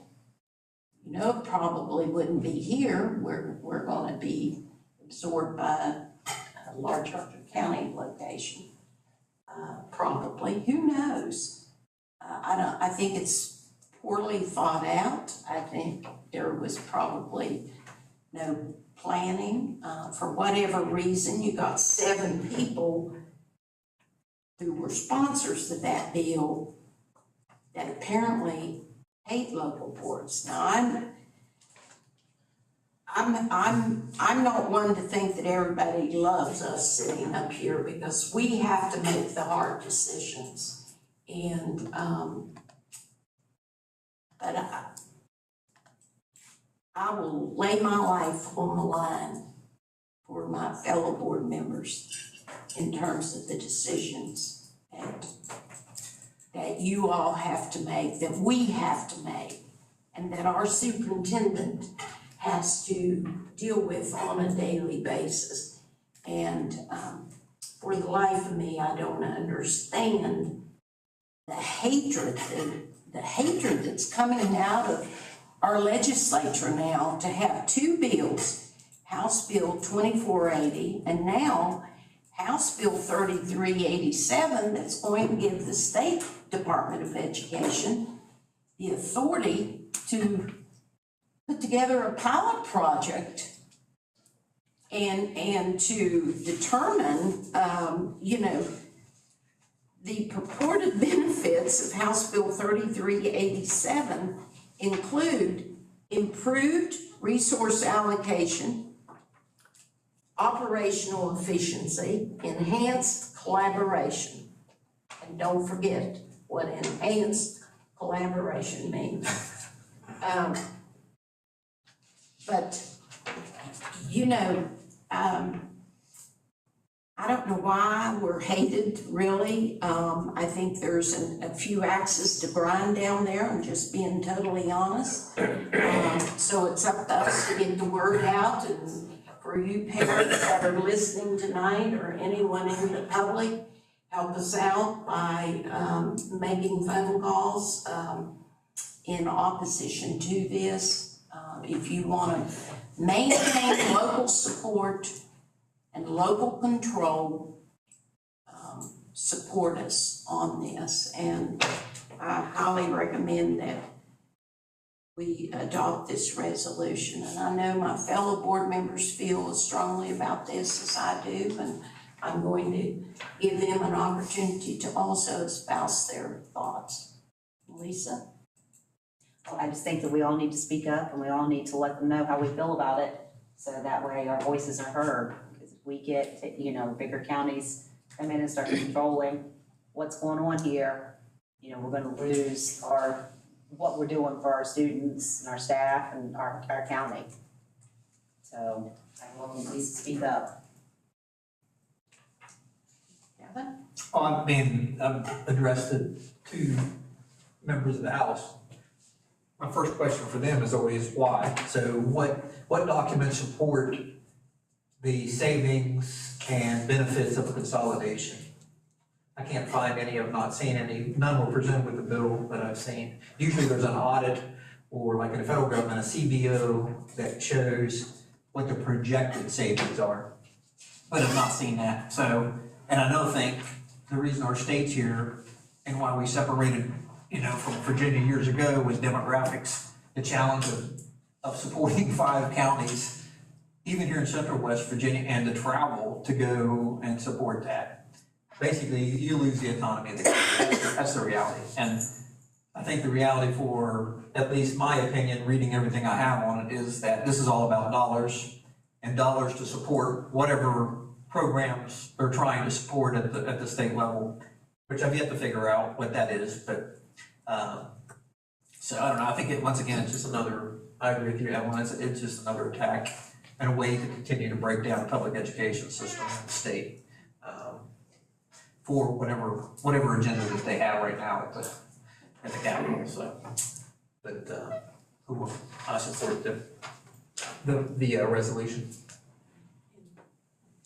You know, it probably wouldn't be here. We're gonna be absorbed by a larger county location. Probably, who knows? I think it's poorly thought out. I think there was probably no planning. For whatever reason, you got 7 people who were sponsors of that bill that apparently hate local boards. Now, I'm not one to think that everybody loves us sitting up here, because we have to make the hard decisions. And, but I will lay my life on the line for my fellow board members in terms of the decisions that you all have to make, that we have to make, and that our superintendent has to deal with on a daily basis. And for the life of me, I don't understand the hatred that's coming out of our legislature now to have 2 bills, House Bill 2480 and now House Bill 3387, that's going to give the State Department of Education the authority to put together a pilot project and to determine, the purported benefits of House Bill 3387 include improved resource allocation, operational efficiency, enhanced collaboration. And don't forget what enhanced collaboration means. But, I don't know why we're hated, really. I think there's a few axes to grind down there, I'm just being totally honest. So it's up to us to get the word out, and for you parents that are listening tonight, or anyone in the public, help us out by making phone calls in opposition to this. If you want to maintain local support and local control, support us on this. And I highly recommend that we adopt this resolution. And I know my fellow board members feel as strongly about this as I do, and I'm going to give them an opportunity to also espouse their thoughts. Lisa? Well, I just think that we all need to speak up, and we all need to let them know how we feel about it, so that way our voices are heard. Because if we get, bigger counties come in and start controlling what's going on here, we're gonna lose what we're doing for our students and our staff and our county. So I will at least speak up. Kevin? I've addressed it to members of the House. My first question for them is always why. So what documents support the savings and benefits of the consolidation? I can't find any, I've not seen any, none were presented with the bill that I've seen. Usually there's an audit, or like in the federal government, a CBO that shows what the projected savings are. But I've not seen that. So, and I think the reason our state's here and why we separated from Virginia years ago was demographics, the challenge of supporting 5 counties, even here in Central West Virginia, and the travel to go and support that. Basically, you lose the autonomy of the county. That's the reality. And I think the reality for, at least my opinion, reading everything I have on it, is that this is all about dollars and dollars to support whatever programs they're trying to support at the state level, which I've yet to figure out what that is, but, so I don't know, I think once again, it's just another, I agree with you, Evelyn, it's just another attack and a way to continue to break down the public education system in the state, for whatever agenda that they have right now at the Capitol, so. But, I support the resolution.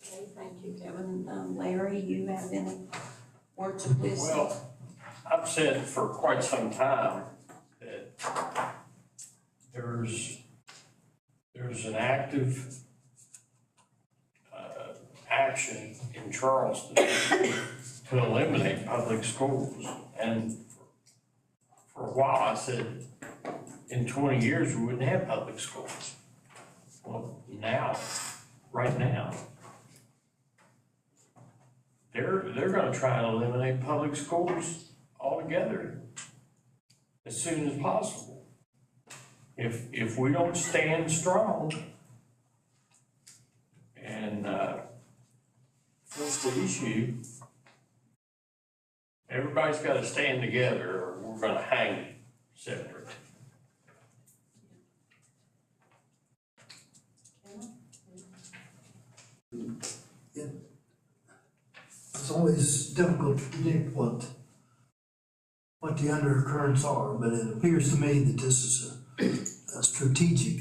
Okay, thank you, Kevin. Larry, you have any words of wisdom? Well, I've said for quite some time that there's an active action in Charleston to eliminate public schools. And for a while, I said, in 20 years, we wouldn't have public schools. Well, now, right now, they're gonna try and eliminate public schools altogether as soon as possible. If we don't stand strong and force the issue, everybody's gotta stand together or we're gonna hang separate. It's always difficult to predict what the undercurrents are, but it appears to me that this is a strategic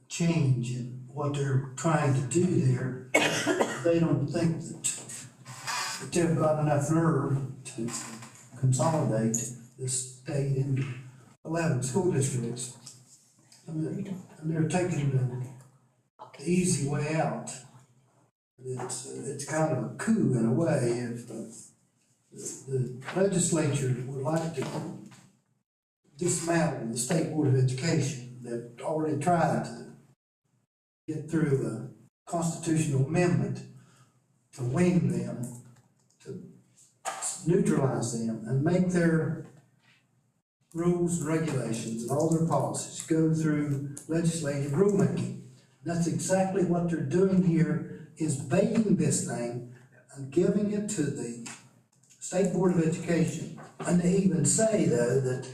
change in what they're trying to do there. They don't think that they've got enough nerve to consolidate this state into 11 school districts. And they're taking the easy way out. It's kind of a coup in a way if the legislature would like to dismantle the State Board of Education that already tried to get through a constitutional amendment to wing them, to neutralize them and make their rules and regulations and all their policies go through legislative rulemaking. That's exactly what they're doing here, is baiting this thing and giving it to the State Board of Education. And they even say, though, that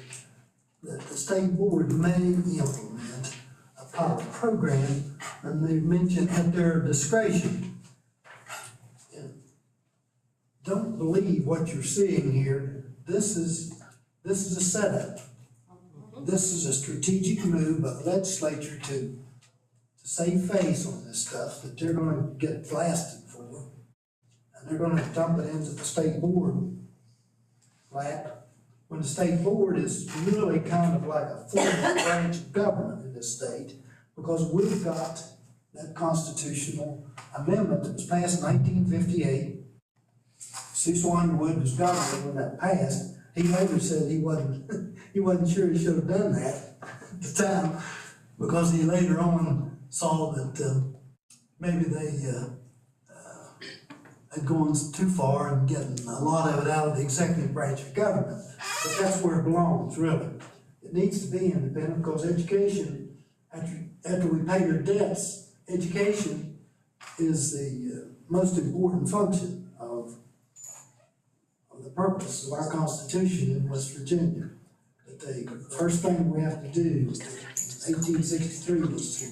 the State Board may implement a pilot program, and they mention at their discretion. And don't believe what you're seeing here. This is a setup. This is a strategic move by the legislature to save face on this stuff that they're gonna get blasted for. And they're gonna dump it into the state board lap, when the state board is really kind of like a fourth branch of government in this state, because we've got that constitutional amendment that was passed in 1958. Cecil Underwood was governor when that passed. He later said he wasn't sure he should have done that at the time, because he later on saw that maybe they had gone too far and getting a lot of it out of the executive branch of government. But that's where it belongs, really. It needs to be independent, because education, after we pay our debts, education is the most important function of the purpose of our Constitution in West Virginia. That the first thing we have to do, in 1863, was to,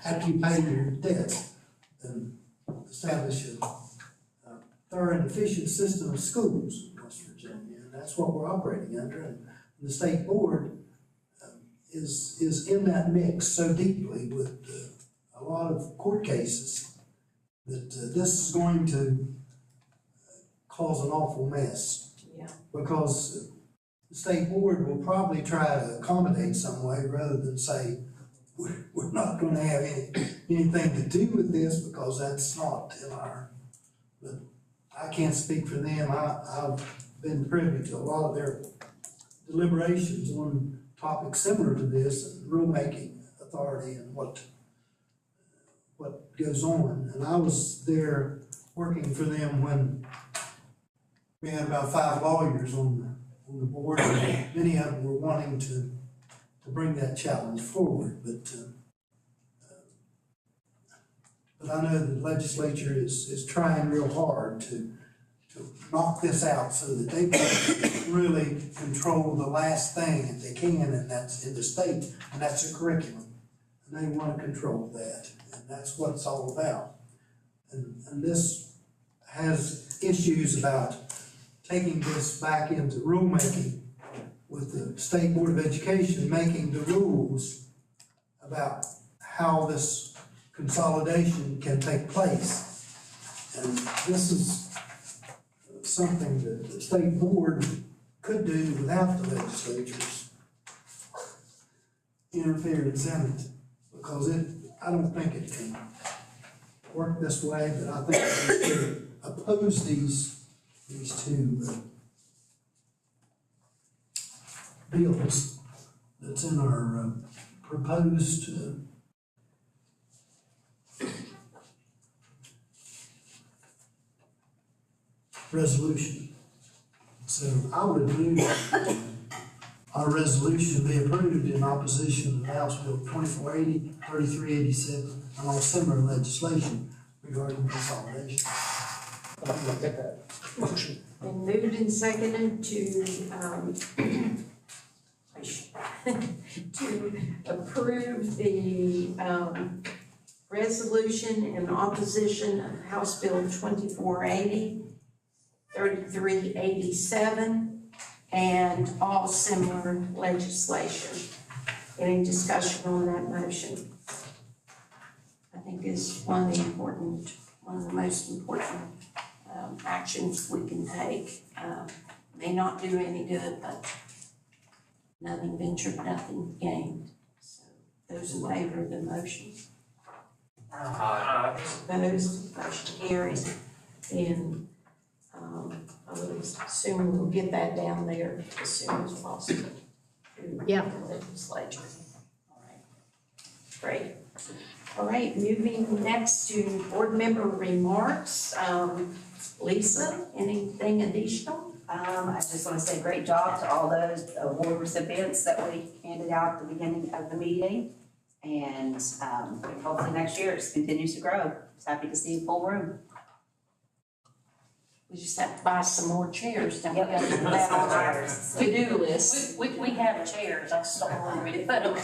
after you pay your debts, then establish a thorough and efficient system of schools in West Virginia. And that's what we're operating under. And the state board is in that mix so deeply with a lot of court cases that this is going to cause an awful mess. Yeah. Because the state board will probably try to accommodate some way rather than say, we're not going to have anything to do with this, because that's not in our, but I can't speak for them. I've been privy to a lot of their deliberations on topics similar to this, and rulemaking authority and what goes on. And I was there working for them when we had about 5 lawyers on on the board, and many of them were wanting to bring that challenge forward, but I know the legislature is trying real hard to knock this out so that they can really control the last thing that they can, and that's in the state, and that's the curriculum. And they want to control that, and that's what it's all about. And this has issues about taking this back into rulemaking with the State Board of Education, making the rules about how this consolidation can take place. And this is something that the state board could do without the legislature's interference in it, because I don't think it can work this way, but I think we should oppose these two bills that's in our proposed resolution. So I would move that our resolution be approved in opposition to House Bill 2480, 3387, and all similar legislation regarding consolidation. Been moved and seconded to approve the resolution in opposition of House Bill 2480, 3387, and all similar legislation. Any discussion on that motion? I think is one of the most important actions we can take. May not do any good, but nothing ventured, nothing gained. So those in favor of the motion? Opposed, motion carries. And I would assume we'll get that down there as soon as possible. Yeah. The legislature. All right. Great. All right, moving next to board member remarks. Lisa, anything additional? I just want to say great job to all those award recipients that we handed out at the beginning of the meeting. And hopefully next year it continues to grow. Just happy to see a full room. We just have to buy some more chairs, don't we? Yep. That on our to-do list. We have chairs, I just don't know where to put them.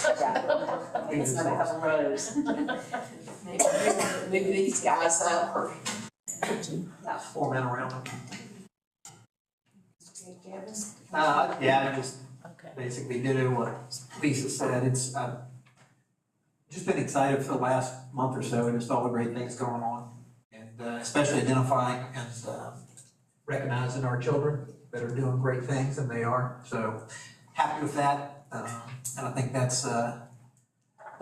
It's another couple rows. Maybe move these guys up or. Format around them. Okay, Kevin? Yeah, just Okay. basically ditto what Lisa said. It's, just been excited for the last month or so, and just all the great things going on. And especially identifying and recognizing our children that are doing great things, and they are. So happy with that. And I think that's a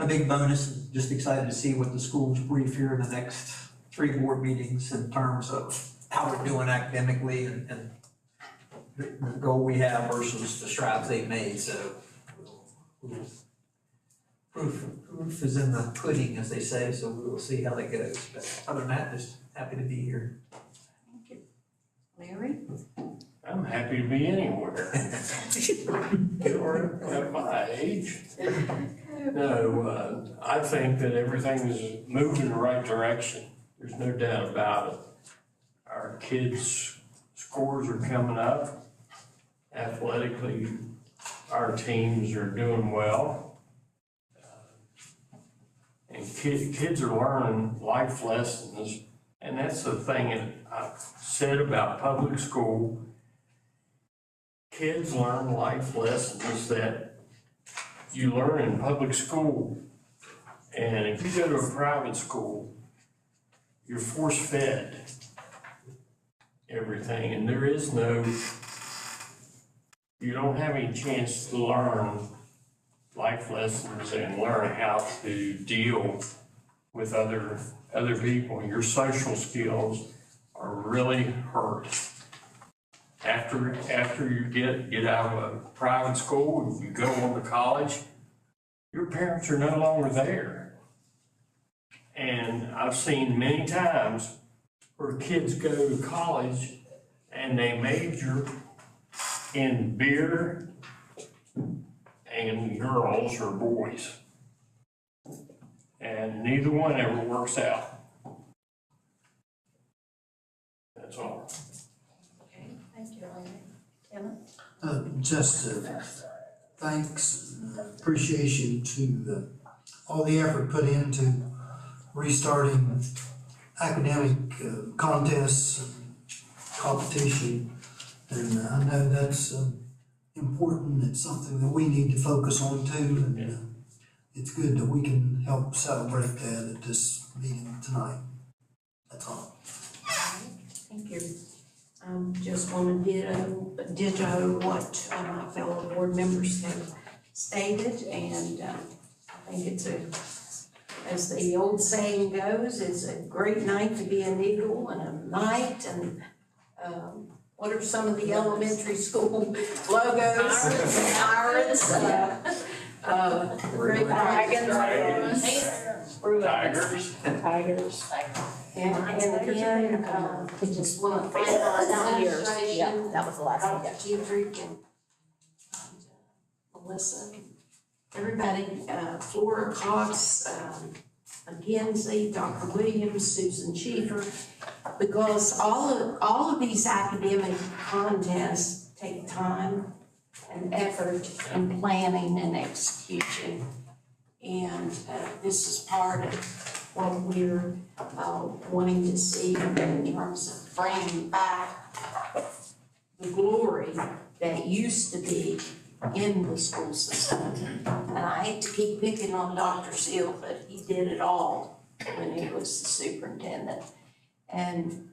big bonus. Just excited to see what the schools brief here in the next 3 board meetings in terms of how we're doing academically and the goal we have versus the strides they've made. So proof is in the pudding, as they say, so we will see how that goes. But other than that, just happy to be here. Thank you. Larry? I'm happy to be anywhere. You're at my age. No, I think that everything is moving in the right direction. There's no doubt about it. Our kids' scores are coming up. Athletically, our teams are doing well. And kids are learning life lessons. And that's the thing that I've said about public school. Kids learn life lessons that you learn in public school. And if you go to a private school, you're force-fed everything, and there is you don't have any chance to learn life lessons and learn how to deal with other people. Your social skills are really hurt. After you get out of a private school, you go on to college, your parents are no longer there. And I've seen many times where kids go to college and they major in beer and girls or boys. And neither one ever works out. That's all. Okay, thank you, Larry. Kevin? Just thanks and appreciation to all the effort put into restarting academic contests and competition. And I know that's important. It's something that we need to focus on too. And it's good that we can help celebrate that at this meeting tonight. That's all. Thank you. Just want to ditto what my fellow board members have stated, and I think it's as the old saying goes, it's a great night to be an eagle and a knight, and what are some of the elementary school logos? Pirates. Great dragons. Tigers. And again, we just want to thank our administration. Yeah, that was the last one. Dr. Chiefrick and Melissa, everybody, Flora Cox, McKenzie, Dr. Williams, Susan Schiefer, because all of these academic contests take time and effort and planning and execution. And this is part of what we're wanting to see in terms of bringing back the glory that used to be in the school system. And I hate to keep picking on Dr. Seal, but he did it all when he was the superintendent. And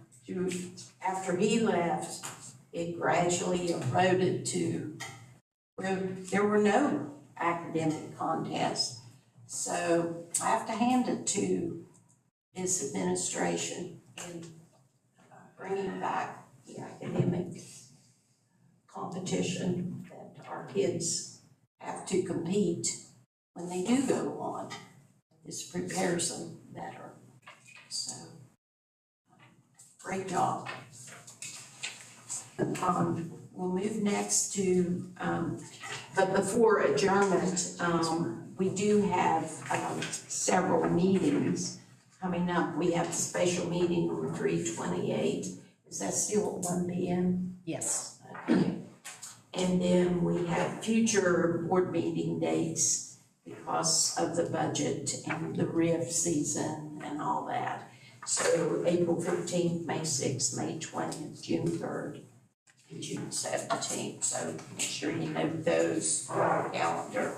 after he left, it gradually eroded to where there were no academic contests. So I have to hand it to this administration in bringing back the academic competition that our kids have to compete when they do go on. This prepares them better. So, great job. We'll move next to, but before adjournment, we do have several meetings coming up. We have a special meeting on 3/28. Is that still at 1 p.m.? Yes. Okay. And then we have future board meeting dates because of the budget and the RIF season and all that. So April 15th, May 6th, May 20th, June 3rd, and June 17th. So make sure you note those on our calendar.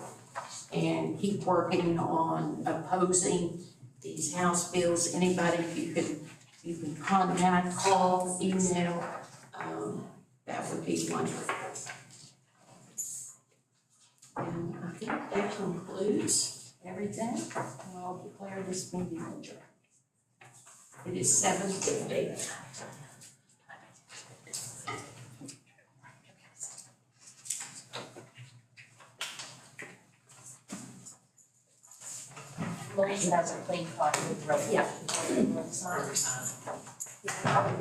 And keep working on opposing these House bills. Anybody you can contact, call, email, that would be wonderful. And I think that concludes everything. And I'll declare this meeting adjourned. It is 7:50. Louise has a clean copy of the resolution. Yeah. Yeah.